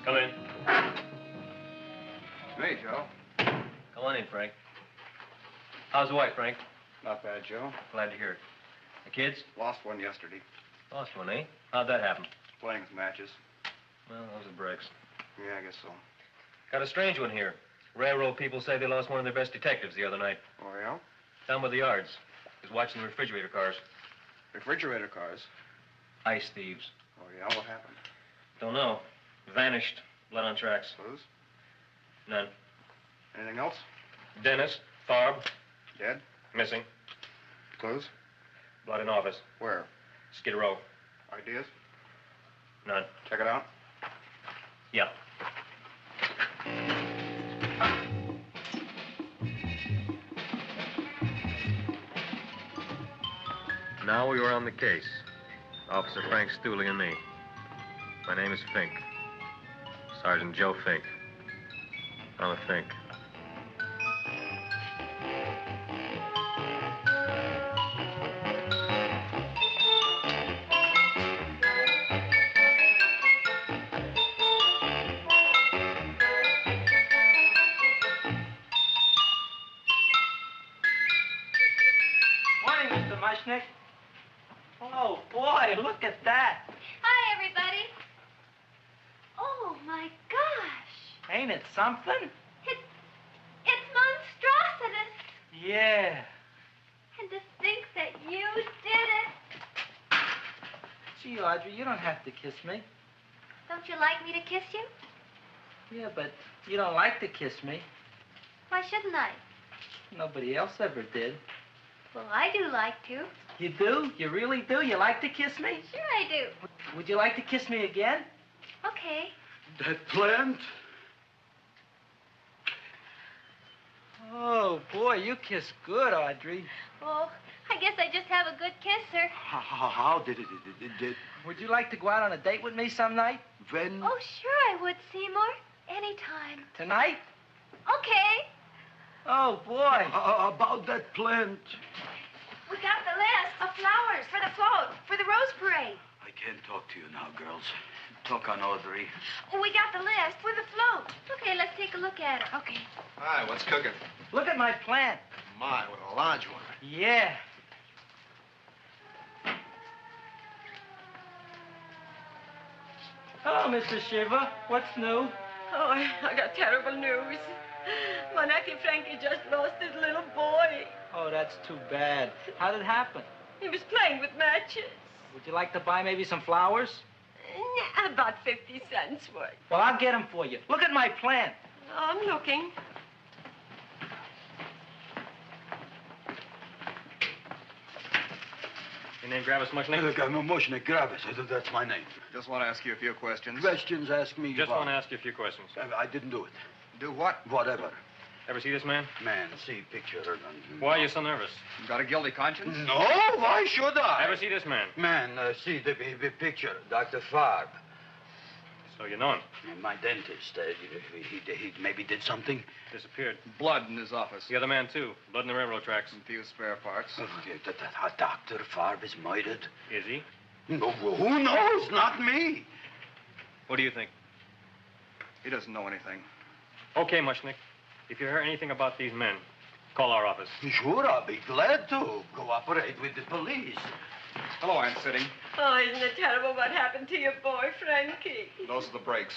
S1: Come in.
S9: Hey, Joe.
S1: Come on in, Frank. How's the wife, Frank?
S9: Not bad, Joe.
S1: Glad to hear it. The kids?
S9: Lost one yesterday.
S1: Lost one, eh? How'd that happen?
S9: Playing with matches.
S1: Well, those are breaks.
S9: Yeah, I guess so.
S1: Got a strange one here. Railroad people say they lost one of their best detectives the other night.
S9: Oh, yeah?
S1: Down by the yards. He was watching the refrigerator cars.
S9: Refrigerator cars?
S1: Ice thieves.
S9: Oh, yeah? What happened?
S1: Don't know. Vanished. Blood on tracks.
S9: Clues?
S1: None.
S9: Anything else?
S1: Dennis, Farb,
S9: Dead?
S1: missing.
S9: Clues?
S1: Blood in office.
S9: Where?
S1: Skid Row.
S9: Ideas?
S1: None.
S9: Check it out.
S1: Yeah. Now we were on the case. Officer Frank Stooley and me. My name is Fink. Sergeant Joe Fink. I'm a Fink.
S8: Morning, Mr. Mushnick. Oh, boy, look at that.
S5: Hi, everybody. Oh, my gosh.
S8: Ain't it something?
S5: It's monstrositous.
S8: Yeah.
S5: And to think that you did it.
S8: Gee, Audrey, you don't have to kiss me.
S5: Don't you like me to kiss you?
S8: Yeah, but you don't like to kiss me.
S5: Why shouldn't I?
S8: Nobody else ever did.
S5: Well, I do like to.
S8: You do? You really do? You like to kiss me?
S5: Sure I do.
S8: Would you like to kiss me again?
S5: Okay.
S2: That plant?
S8: Oh, boy, you kiss good, Audrey.
S5: Oh, I guess I just have a good kisser.
S2: How did it?
S8: Would you like to go out on a date with me some night?
S2: When?
S5: Oh, sure I would, Seymour. Anytime.
S8: Tonight?
S5: Okay.
S8: Oh, boy.
S2: About that plant.
S12: We got the list of flowers for the float, for the Rose Parade.
S2: I can't talk to you now, girls. Talk on Audrey.
S12: We got the list for the float.
S5: Okay, let's take a look at it.
S12: Okay.
S9: Hi, what's cooking?
S8: Look at my plant.
S9: My, what a large one.
S8: Yeah. Hello, Mr. Shiva. What's new?
S3: Oh, I got terrible news. My nephew Frankie just lost his little boy.
S8: Oh, that's too bad. How did it happen?
S3: He was playing with matches.
S8: Would you like to buy maybe some flowers?
S3: About 50 cents worth.
S8: Well, I'll get them for you. Look at my plant.
S3: I'm looking.
S1: Your name Gravis Mushnick?
S2: Look, I'm a Mushnick Gravis. That's my name.
S9: Just want to ask you a few questions.
S2: Questions, ask me.
S1: Just want to ask you a few questions.
S2: I didn't do it.
S9: Do what?
S2: Whatever.
S1: Ever see this man?
S2: Man, see picture.
S1: Why are you so nervous?
S9: You got a guilty conscience?
S2: No, why should I?
S1: Ever see this man?
S2: Man, see the picture. Dr. Farb.
S1: So you know him?
S2: My dentist. He maybe did something.
S1: Disappeared.
S9: Blood in his office.
S1: The other man, too. Blood in the railroad tracks.
S9: And few spare parts.
S2: Dr. Farb is murdered.
S1: Is he?
S2: No, who knows? Not me.
S1: What do you think?
S9: He doesn't know anything.
S1: Okay, Mushnick. If you hear anything about these men, call our office.
S2: Sure, I'll be glad to cooperate with the police.
S9: Hello, Aunt Sitting.
S3: Oh, isn't it terrible what happened to your boy, Frankie?
S9: Those are the brakes.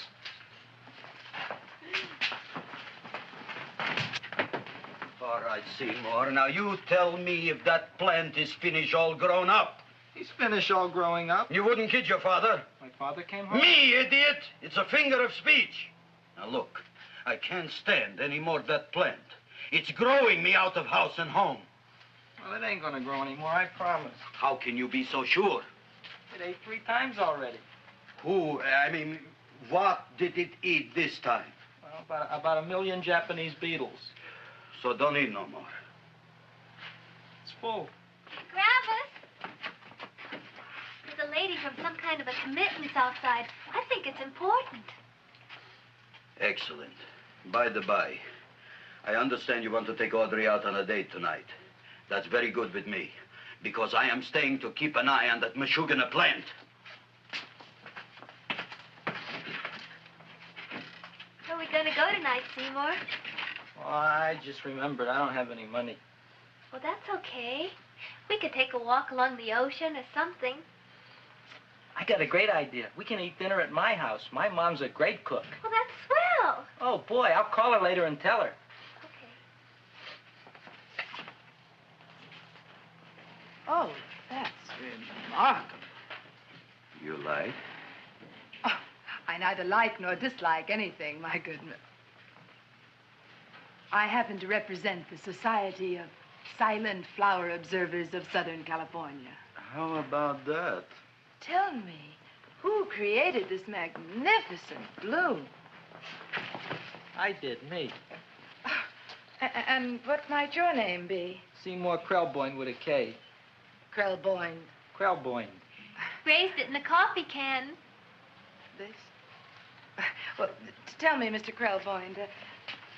S2: All right, Seymour. Now, you tell me if that plant is finished all grown up.
S8: He's finished all growing up.
S2: You wouldn't kid your father?
S8: My father came home.
S2: Me, idiot! It's a finger of speech. Now, look, I can't stand any more of that plant. It's growing me out of house and home.
S8: Well, it ain't gonna grow anymore, I promise.
S2: How can you be so sure?
S8: It ate 3 times already.
S2: What did it eat this time?
S8: Well, about 1 million Japanese beetles.
S2: So don't eat no more.
S8: It's full.
S5: Gravis. There's a lady from some kind of a commitment outside. I think it's important.
S2: Excellent. By the by, I understand you want to take Audrey out on a date tonight. That's very good with me, because I am staying to keep an eye on that Meshuggah plant.
S5: Where are we going to go tonight, Seymour?
S8: Well, I just remembered I don't have any money.
S5: Well, that's okay. We could take a walk along the ocean or something.
S8: I got a great idea. We can eat dinner at my house. My mom's a great cook.
S5: Well, that's swell.
S8: Oh, boy, I'll call her later and tell her.
S5: Okay.
S15: Oh, that's remarkable.
S2: You like?
S15: Oh, I neither like nor dislike anything, my goodness. I happen to represent the Society of Silent Flower Observers of Southern California.
S2: How about that?
S15: Tell me, who created this magnificent bloom?
S8: I did, me.
S15: And what might your name be?
S8: Seymour Krelboyne with a K.
S15: Krelboyne.
S8: Krelboyne.
S5: Raised it in a coffee can.
S15: This? Well, tell me, Mr. Krelboyne,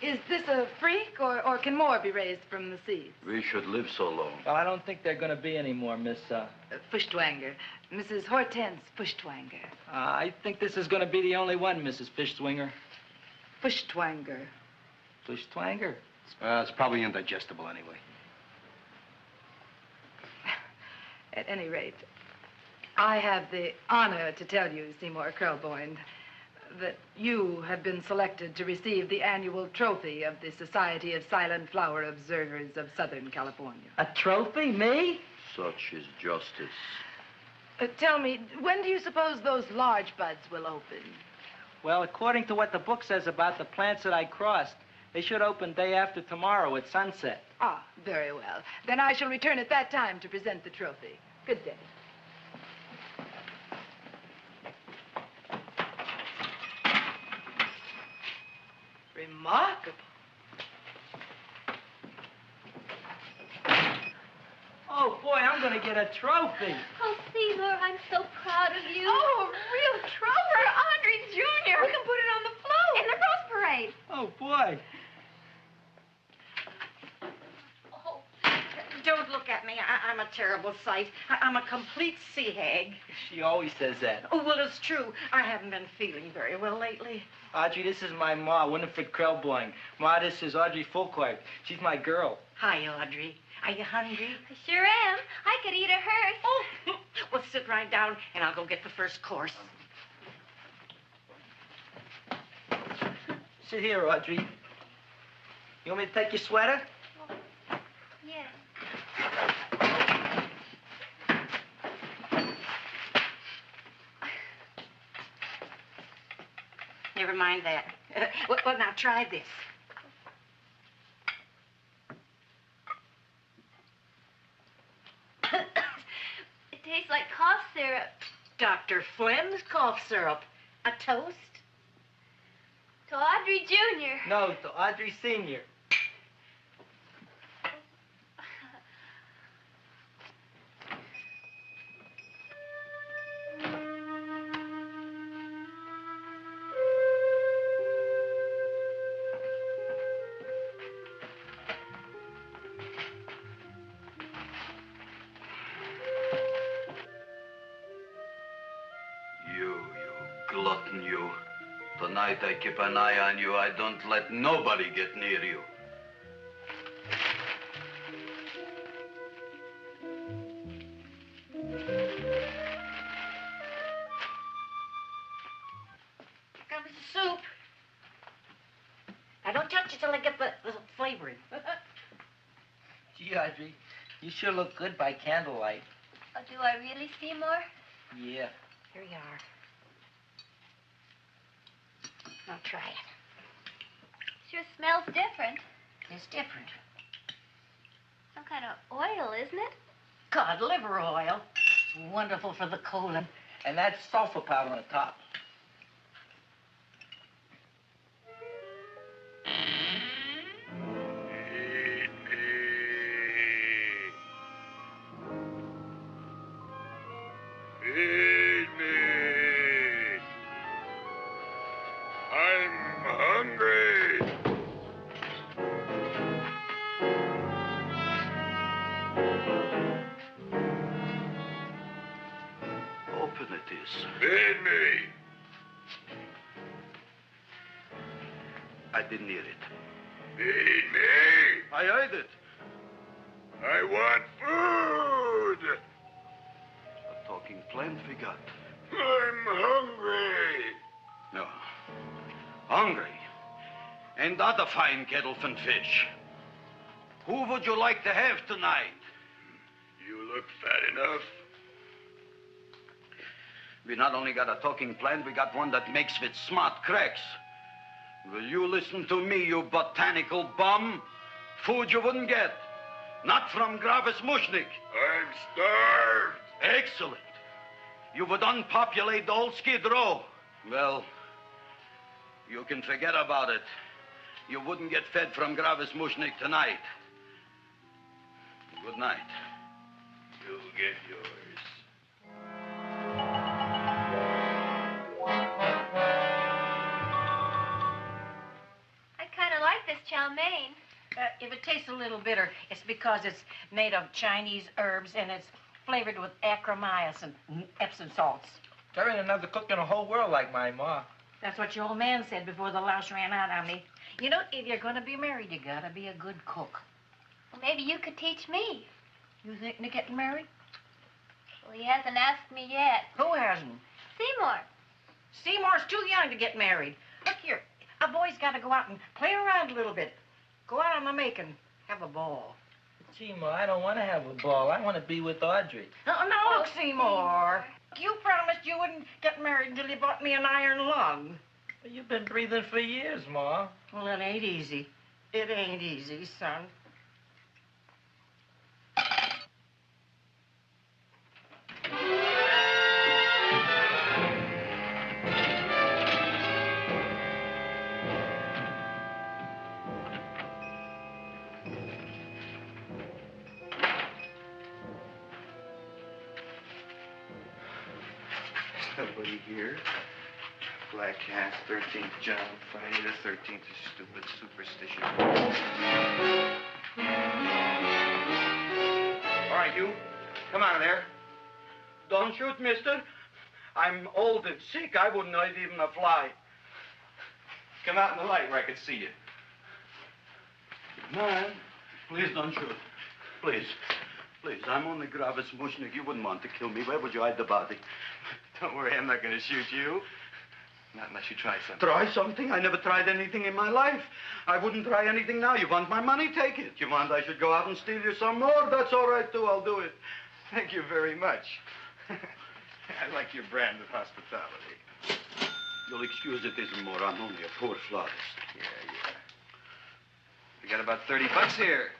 S15: is this a freak, or can more be raised from the seeds?
S2: We should live so long.
S8: Well, I don't think they're going to be any more, Miss,
S15: Fuschtwanger. Mrs. Hortense Fuschtwanger.
S8: I think this is going to be the only one, Mrs. Fishswinger.
S15: Fuschtwanger.
S8: Fuschtwanger?
S9: It's probably indigestible anyway.
S15: At any rate, I have the honor to tell you, Seymour Krelboyne, that you have been selected to receive the annual trophy of the Society of Silent Flower Observers of Southern California.
S8: A trophy? Me?
S2: Such is justice.
S15: Tell me, when do you suppose those large buds will open?
S8: Well, according to what the book says about the plants that I crossed, they should open day after tomorrow at sunset.
S15: Ah, very well. Then I shall return at that time to present the trophy. Good day. Remarkable.
S8: Oh, boy, I'm going to get a trophy.
S5: Oh, Seymour, I'm so proud of you.
S12: Oh, a real trophy for Andre Jr.
S5: We can put it on the float.
S12: In the Rose Parade.
S8: Oh, boy.
S11: Don't look at me. I'm a terrible sight. I'm a complete sea hag.
S8: She always says that.
S11: Oh, well, it's true. I haven't been feeling very well lately.
S8: Audrey, this is my ma, Winifred Krelboyne. Ma, this is Audrey Fulcourt. She's my girl.
S11: Hi, Audrey. Are you hungry?
S5: I sure am. I could eat a hearse.
S11: Oh, well, sit right down, and I'll go get the first course.
S8: Sit here, Audrey. You want me to take your sweater?
S5: Yes.
S11: Never mind that. Well, now try this.
S5: It tastes like cough syrup.
S11: Dr. Flynn's cough syrup. A toast?
S5: To Audrey Jr.
S8: No, to Audrey Sr.
S2: You glutton, you. Tonight I keep an eye on you. I don't let nobody get near you.
S11: Here comes the soup. Now, don't touch it till I get the flavoring.
S8: Gee, Audrey, you sure look good by candlelight.
S5: Oh, do I really, Seymour?
S8: Yeah.
S11: Here you are. Now try it.
S5: Sure smells different.
S11: It's different.
S5: Some kind of oil, isn't it?
S11: Cod liver oil. It's wonderful for the colon.
S8: And that's sulfur powder on the top.
S14: Feed me. I'm hungry.
S2: Open it is.
S14: Feed me.
S2: I didn't hear it.
S14: Feed me.
S2: I heard it.
S14: I want food.
S2: A talking plant we got.
S14: I'm hungry.
S2: No. Hungry. And other fine kettlefen fish. Who would you like to have tonight?
S14: You look fat enough.
S2: We not only got a talking plant, we got one that makes with smart cracks. Will you listen to me, you botanical bum? Food you wouldn't get. Not from Gravis Mushnik.
S14: I'm starved.
S2: Excellent. You would unpopulate the old Skid Row. Well, you can forget about it. You wouldn't get fed from Gravis Mushnik tonight. Good night.
S14: You'll get yours.
S5: I kind of like this chow mein.
S11: If it tastes a little bitter, it's because it's made of Chinese herbs and it's flavored with acromycin and Epsom salts.
S8: There ain't another cook in the whole world like my ma.
S11: That's what your old man said before the louse ran out on me. You know, if you're going to be married, you got to be a good cook.
S5: Well, maybe you could teach me.
S11: You think they're getting married?
S5: Well, he hasn't asked me yet.
S11: Who hasn't?
S5: Seymour.
S11: Seymour's too young to get married. Look here, a boy's got to go out and play around a little bit. Go out on the make and have a ball.
S8: Seymour, I don't want to have a ball. I want to be with Audrey.
S11: No, look, Seymour. You promised you wouldn't get married until you bought me an iron lung.
S8: Well, you've been breathing for years, Ma.
S11: Well, it ain't easy. It ain't easy, son.
S9: Nobody here. Black Cat, 13th John, Friday the 13th is stupid superstition. All right, you. Come out of there.
S2: Don't shoot, mister. I'm old and sick. I wouldn't hurt even a fly.
S9: Come out in the light where I can see you.
S2: Man, please don't shoot. Please. Please, I'm only Gravis Mushnik. You wouldn't want to kill me. Where would you hide the body?
S9: Don't worry, I'm not going to shoot you. Not unless you try something.
S2: Try something? I never tried anything in my life. I wouldn't try anything now. You want my money? Take it. You want I should go out and steal you some more? That's all right, too. I'll do it.
S9: Thank you very much. I like your brand of hospitality.
S2: You'll excuse it isn't more. I'm only a poor florist.
S9: Yeah. We got about $30 here.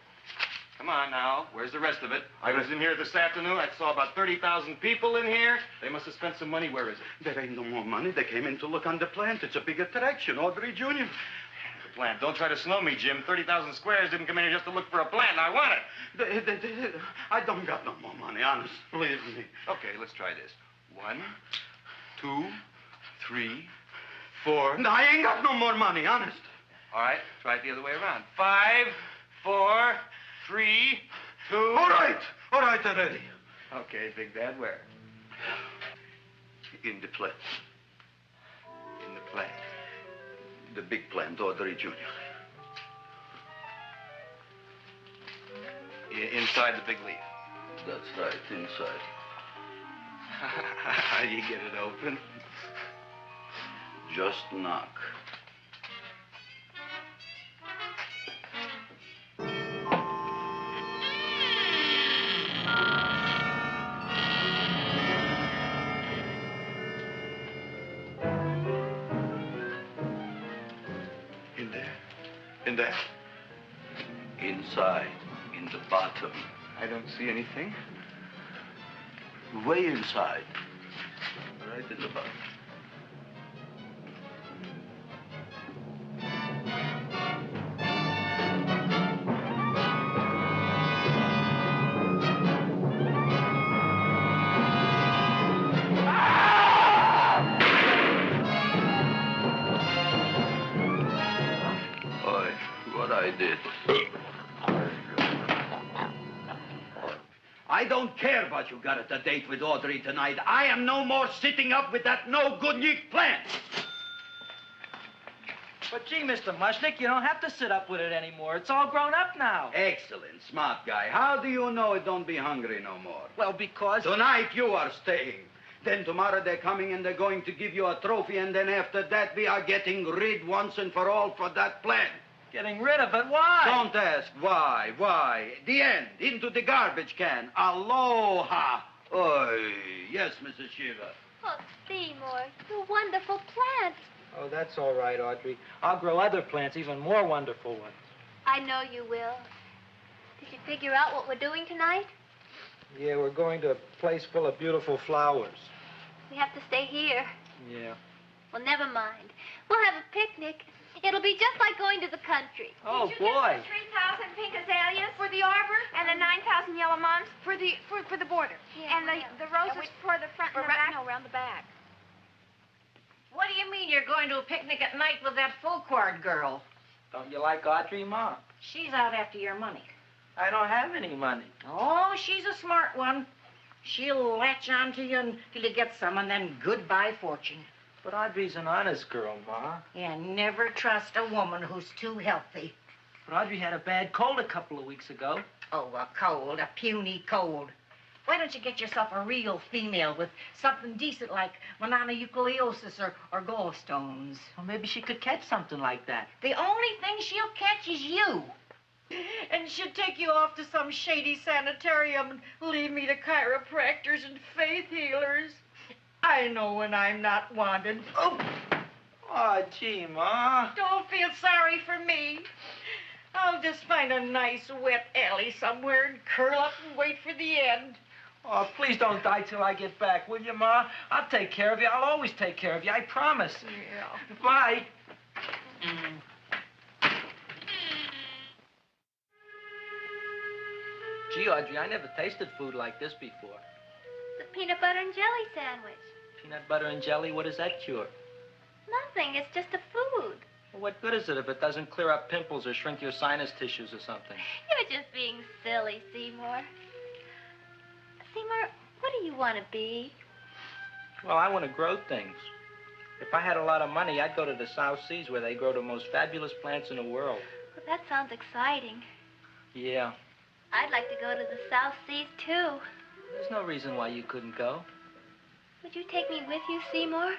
S9: Come on now. Where's the rest of it? I was in here this afternoon. I saw about 30,000 people in here. They must have spent some money. Where is it?
S2: There ain't no more money. They came in to look on the plant. It's a big attraction. Audrey Jr.
S9: The plant. Don't try to snow me, Jim. 30,000 squares didn't come in here just to look for a plant. I want it.
S2: I don't got no more money, honest. Believe me.
S9: Okay, let's try this. 1, 2, 3, 4.
S2: No, I ain't got no more money, honest.
S9: All right, try it the other way around. 5, 4, 3, 2.
S2: All right already.
S9: Okay, Big Bad, where?
S2: In the plant.
S9: In the plant.
S2: The big plant, Audrey Jr.
S9: Inside the big leaf.
S2: That's right, inside.
S9: How do you get it open?
S2: Just knock.
S9: In there?
S2: Inside, in the bottom.
S9: I don't see anything.
S2: Way inside. Right in the bottom. I did. I don't care about you got at the date with Audrey tonight. I am no more sitting up with that no-good Nick plant.
S8: But gee, Mr. Mushnik, you don't have to sit up with it anymore. It's all grown up now.
S2: Excellent, smart guy. How do you know it don't be hungry no more?
S8: Well, because...
S2: Tonight you are staying. Then tomorrow they're coming and they're going to give you a trophy, and then after that we are getting rid once and for all for that plant.
S8: Getting rid of it? Why?
S2: Don't ask why. Why? The end. Into the garbage can. Aloha. Oy. Yes, Mrs. Shiva.
S5: Oh, Seymour, you wonderful plant.
S8: Oh, that's all right, Audrey. I'll grow other plants, even more wonderful ones.
S5: I know you will. Did you figure out what we're doing tonight?
S8: Yeah, we're going to a place full of beautiful flowers.
S5: We have to stay here.
S8: Yeah.
S5: Well, never mind. We'll have a picnic. It'll be just like going to the country.
S8: Oh,
S12: Did you
S8: boy.
S12: get the 3,000 pink azaleas for the arbor and the 9,000 yellow mums for the border?
S5: Yeah,
S12: and the roses for the front and the back?
S11: No, around the back.
S16: What do you mean you're going to a picnic at night with that full-cord girl?
S8: Don't you like Audrey, Ma?
S16: She's out after your money.
S8: I don't have any money.
S16: Oh, she's a smart one. She'll latch on to you until you get some, and then goodbye fortune.
S8: But Audrey's an honest girl, Ma.
S16: Yeah, never trust a woman who's too healthy.
S8: But Audrey had a bad cold a couple of weeks ago.
S16: Oh, a cold, a puny cold. Why don't you get yourself a real female with something decent like mononucleosis or gallstones?
S8: Well, maybe she could catch something like that.
S16: The only thing she'll catch is you.
S11: And she'd take you off to some shady sanitarium and leave me to chiropractors and faith healers. I know when I'm not wanted.
S8: Oh, gee, Ma.
S11: Don't feel sorry for me. I'll just find a nice wet alley somewhere and curl up and wait for the end.
S8: Oh, please don't die till I get back, will you, Ma? I'll take care of you. I'll always take care of you. I promise.
S11: Yeah.
S8: Bye. Gee, Audrey, I never tasted food like this before.
S5: The peanut butter and jelly sandwich.
S8: Peanut butter and jelly, what does that cure?
S5: Nothing. It's just a food.
S8: Well, what good is it if it doesn't clear up pimples or shrink your sinus tissues or something?
S5: You're just being silly, Seymour. Seymour, what do you want to be?
S8: Well, I want to grow things. If I had a lot of money, I'd go to the South Seas where they grow the most fabulous plants in the world.
S5: Well, that sounds exciting.
S8: Yeah.
S5: I'd like to go to the South Seas, too.
S8: There's no reason why you couldn't go.
S5: Would you take me with you, Seymour?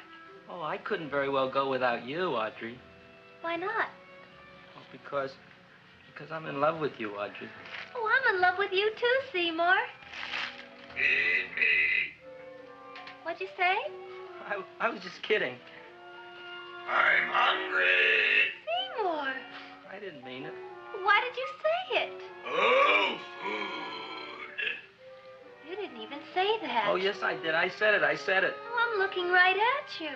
S8: Oh, I couldn't very well go without you, Audrey.
S5: Why not?
S8: Oh, because I'm in love with you, Audrey.
S5: Oh, I'm in love with you, too, Seymour.
S14: Feed me.
S5: What'd you say?
S8: I was just kidding.
S14: I'm hungry.
S5: Seymour.
S8: I didn't mean it.
S5: Why did you say it?
S14: Oh, food.
S5: You didn't even say that.
S8: Oh, yes, I did. I said it.
S5: Oh, I'm looking right at you.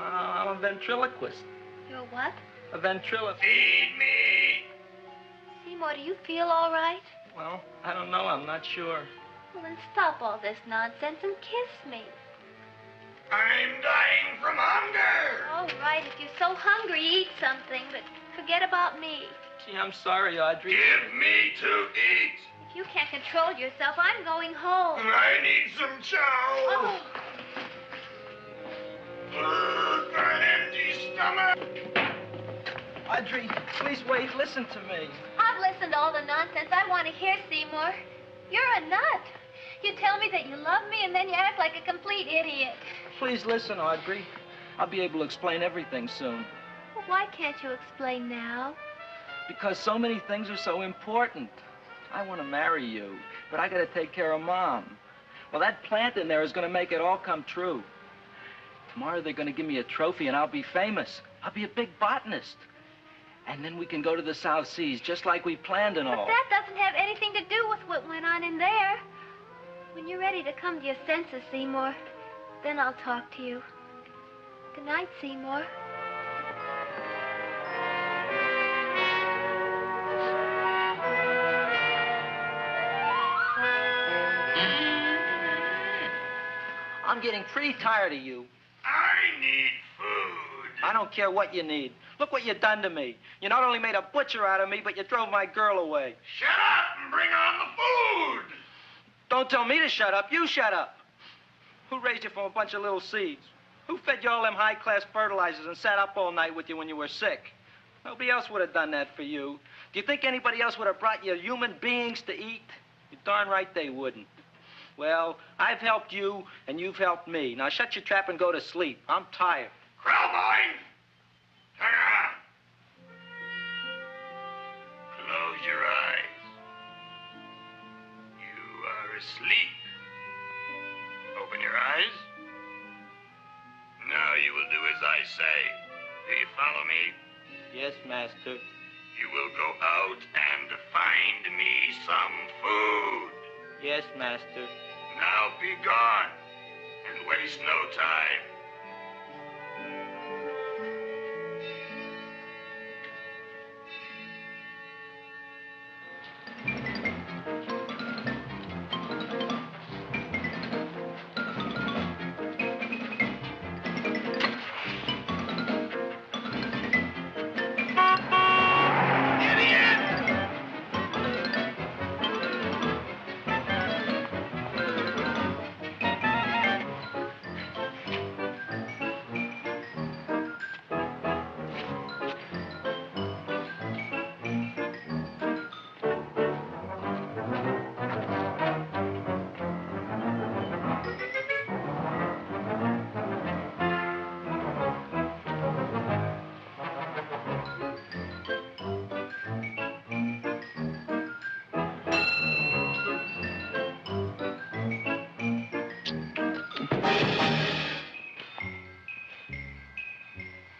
S8: I'm a ventriloquist.
S5: You're what?
S8: A ventriloquist.
S14: Feed me.
S5: Seymour, do you feel all right?
S8: Well, I don't know. I'm not sure.
S5: Well, then stop all this nonsense and kiss me.
S14: I'm dying from hunger.
S5: All right, if you're so hungry, eat something, but forget about me.
S8: Gee, I'm sorry, Audrey.
S14: Give me to eat.
S5: If you can't control yourself, I'm going home.
S14: I need some chow.
S5: Oh.
S14: For an empty stomach.
S8: Audrey, please wait. Listen to me.
S5: I've listened to all the nonsense I want to hear, Seymour. You're a nut. You tell me that you love me, and then you act like a complete idiot.
S8: Please listen, Audrey. I'll be able to explain everything soon.
S5: Well, why can't you explain now?
S8: Because so many things are so important. I want to marry you, but I got to take care of Mom. Well, that plant in there is going to make it all come true. Tomorrow they're going to give me a trophy, and I'll be famous. I'll be a big botanist. And then we can go to the South Seas, just like we planned and all.
S5: But that doesn't have anything to do with what went on in there. When you're ready to come to your senses, Seymour, then I'll talk to you. Good night, Seymour.
S8: I'm getting pretty tired of you.
S14: I need food.
S8: I don't care what you need. Look what you done to me. You not only made a butcher out of me, but you drove my girl away.
S14: Shut up and bring on the food.
S8: Don't tell me to shut up. You shut up. Who raised you from a bunch of little seeds? Who fed you all them high-class fertilizers and sat up all night with you when you were sick? Nobody else would have done that for you. Do you think anybody else would have brought you human beings to eat? You're darn right they wouldn't. Well, I've helped you, and you've helped me. Now shut your trap and go to sleep. I'm tired.
S14: Krellboy, turn around. Close your eyes. You are asleep. Open your eyes. Now you will do as I say. Do you follow me?
S8: Yes, Master.
S14: You will go out and find me some food.
S8: Yes, Master.
S14: Now be gone and waste no time.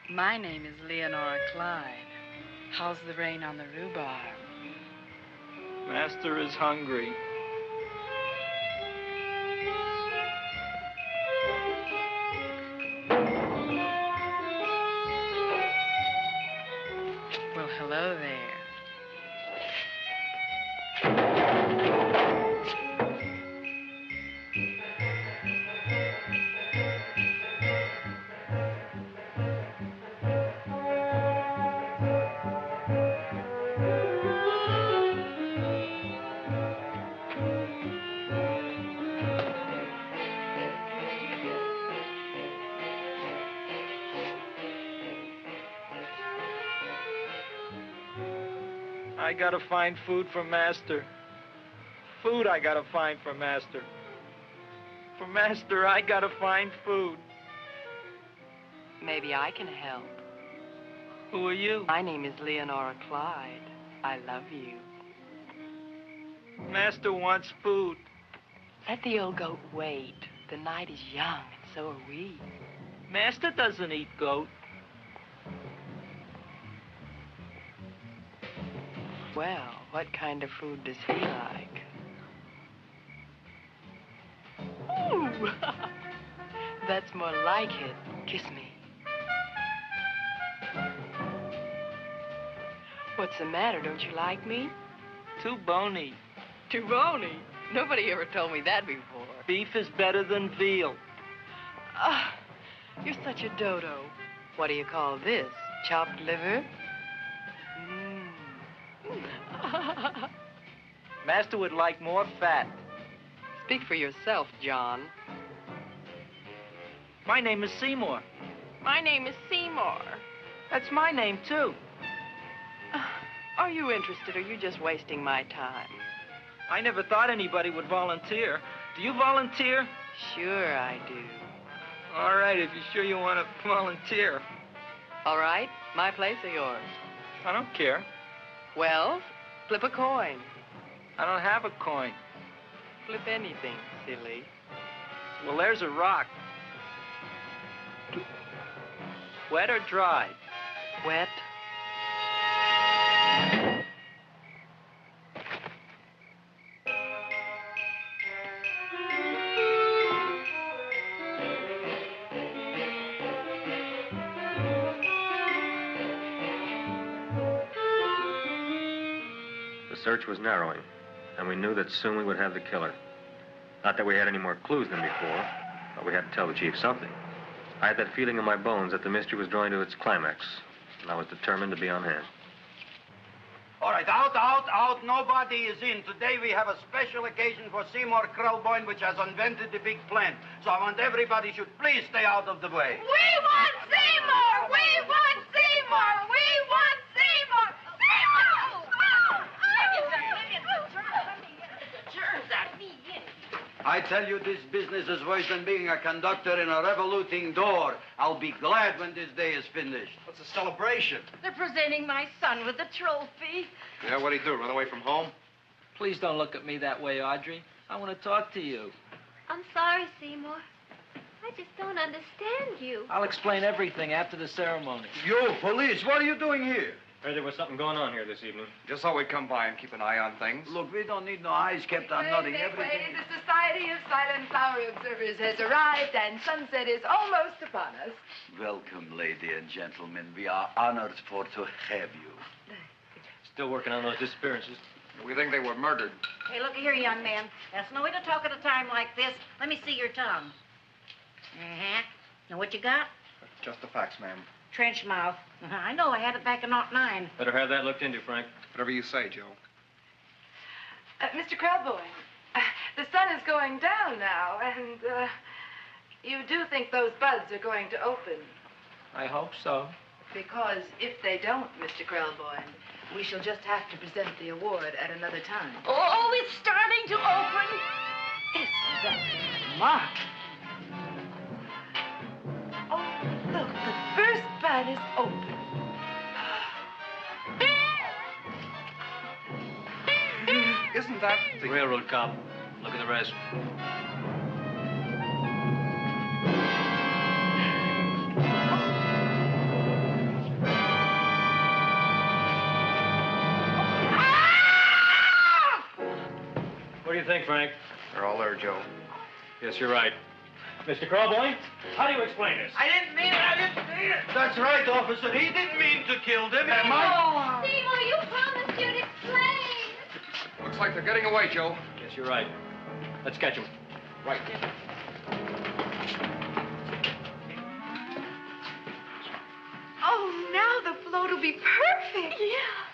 S15: My name is Leonora Clyde. How's the rain on the rhubarb?
S8: Master is hungry.
S15: Well, hello there.
S8: I gotta find food for Master. Food I gotta find for Master. For Master, I gotta find food.
S15: Maybe I can help.
S8: Who are you?
S15: My name is Leonora Clyde. I love you.
S8: Master wants food.
S15: Let the old goat wait. The night is young, and so are we.
S8: Master doesn't eat goat.
S15: Well, what kind of food does he like? Ooh! That's more like it. Kiss me. What's the matter? Don't you like me?
S8: Too bony.
S15: Too bony? Nobody ever told me that before.
S8: Beef is better than veal.
S15: Ah, you're such a dodo. What do you call this? Chopped liver?
S8: Master would like more fat.
S15: Speak for yourself, John.
S8: My name is Seymour.
S15: My name is Seymour.
S8: That's my name, too.
S15: Are you interested, or are you just wasting my time?
S8: I never thought anybody would volunteer. Do you volunteer?
S15: Sure I do.
S8: All right, if you're sure you want to volunteer.
S15: All right, my place or yours?
S8: I don't care.
S15: Well, flip a coin.
S8: I don't have a coin.
S15: Flip anything, silly.
S8: Well, there's a rock. Wet or dry?
S15: Wet.
S1: The search was narrowing, and we knew that soon we would have the killer. Not that we had any more clues than before, but we had to tell the chief something. I had that feeling in my bones that the mystery was drawing to its climax, and I was determined to be on hand.
S2: All right, out. Nobody is in. Today we have a special occasion for Seymour Krelboyne, which has invented the big plan. So I want everybody should please stay out of the way.
S12: We want Seymour! We want Seymour! We want Seymour! Seymour!
S2: I tell you, this business is worse than being a conductor in a revoluting door. I'll be glad when this day is finished.
S6: What's a celebration?
S11: They're presenting my son with a trophy.
S9: Yeah, what'd he do, run away from home?
S8: Please don't look at me that way, Audrey. I want to talk to you.
S5: I'm sorry, Seymour. I just don't understand you.
S8: I'll explain everything after the ceremony.
S2: You, police, what are you doing here?
S1: Heard there was something going on here this evening.
S9: Just thought we'd come by and keep an eye on things.
S2: Look, we don't need no eyes kept on nothing. Everything.
S15: The Society of Silent Flower Observers has arrived, and sunset is almost upon us.
S2: Welcome, lady and gentlemen. We are honored for to have you.
S1: Still working on those disappearances.
S9: We think they were murdered.
S16: Hey, look here, young man. That's no way to talk at a time like this. Let me see your tongue. Uh-huh. Now, what you got?
S9: Just the facts, ma'am.
S16: Trench mouth. I know. I had it back in '09.
S1: Better have that looked into, Frank.
S9: Whatever you say, Joe.
S15: Mr. Krelboyne, the sun is going down now, and you do think those buds are going to open?
S8: I hope so.
S15: Because if they don't, Mr. Krelboyne, we shall just have to present the award at another time.
S11: Oh, it's starting to open.
S15: Isn't that Mark? Oh, look, the first bud is open.
S9: Isn't that
S1: The railroad cop. Look at the rest. What do you think, Frank?
S9: They're all there, Joe.
S1: Yes, you're right. Mr. Krelboyne, how do you explain this?
S6: I didn't mean it. That's right, officer. He didn't mean to kill them. Am I?
S5: Seymour, you promised you'd explain.
S9: Looks like they're getting away, Joe.
S1: Yes, you're right. Let's catch him.
S9: Right.
S15: Oh, now the float will be perfect. Yeah.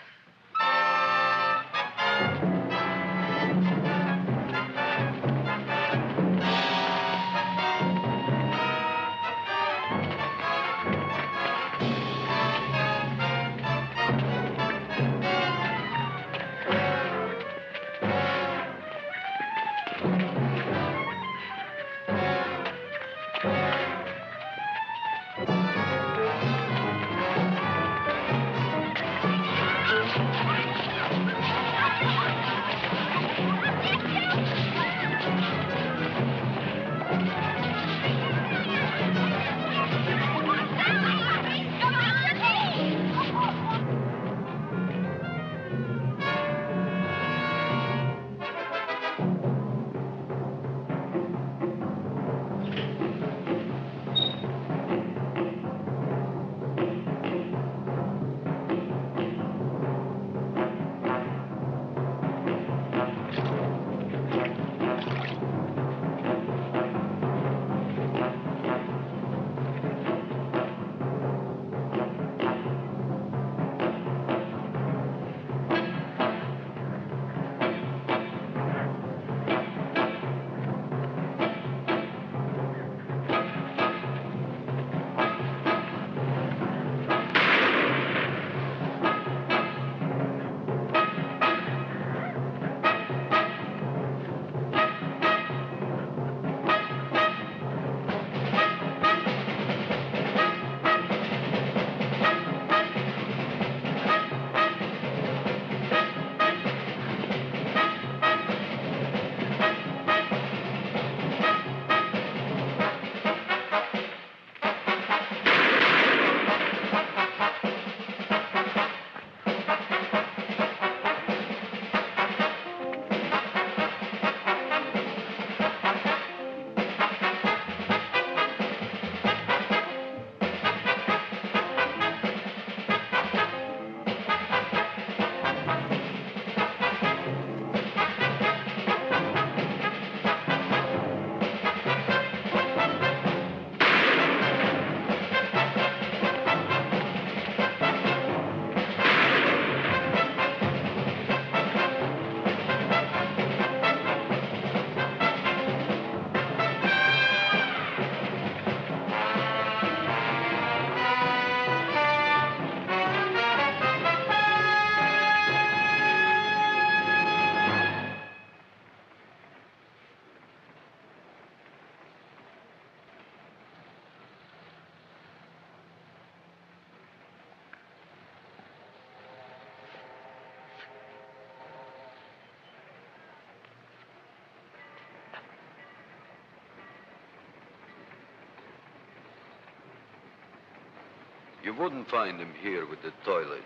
S2: You wouldn't find him here with the toilets.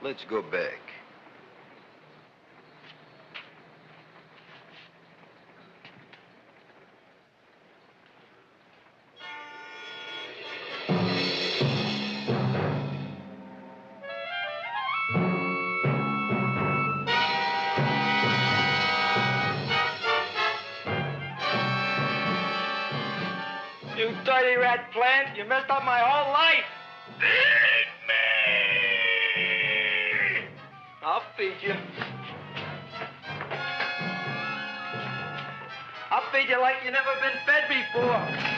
S2: Let's go back.
S6: You dirty rat plant, you messed up my whole life. I'll feed you. I'll feed you like you never been fed before.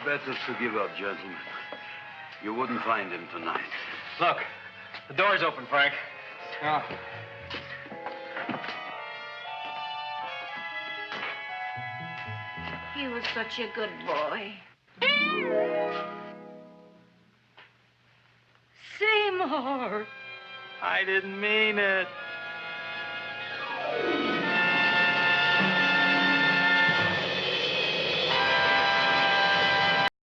S2: Better to give up, gentlemen. You wouldn't find him tonight.
S1: Look, the door's open, Frank.
S6: Oh.
S11: He was such a good boy. Seymour!
S6: I didn't mean it.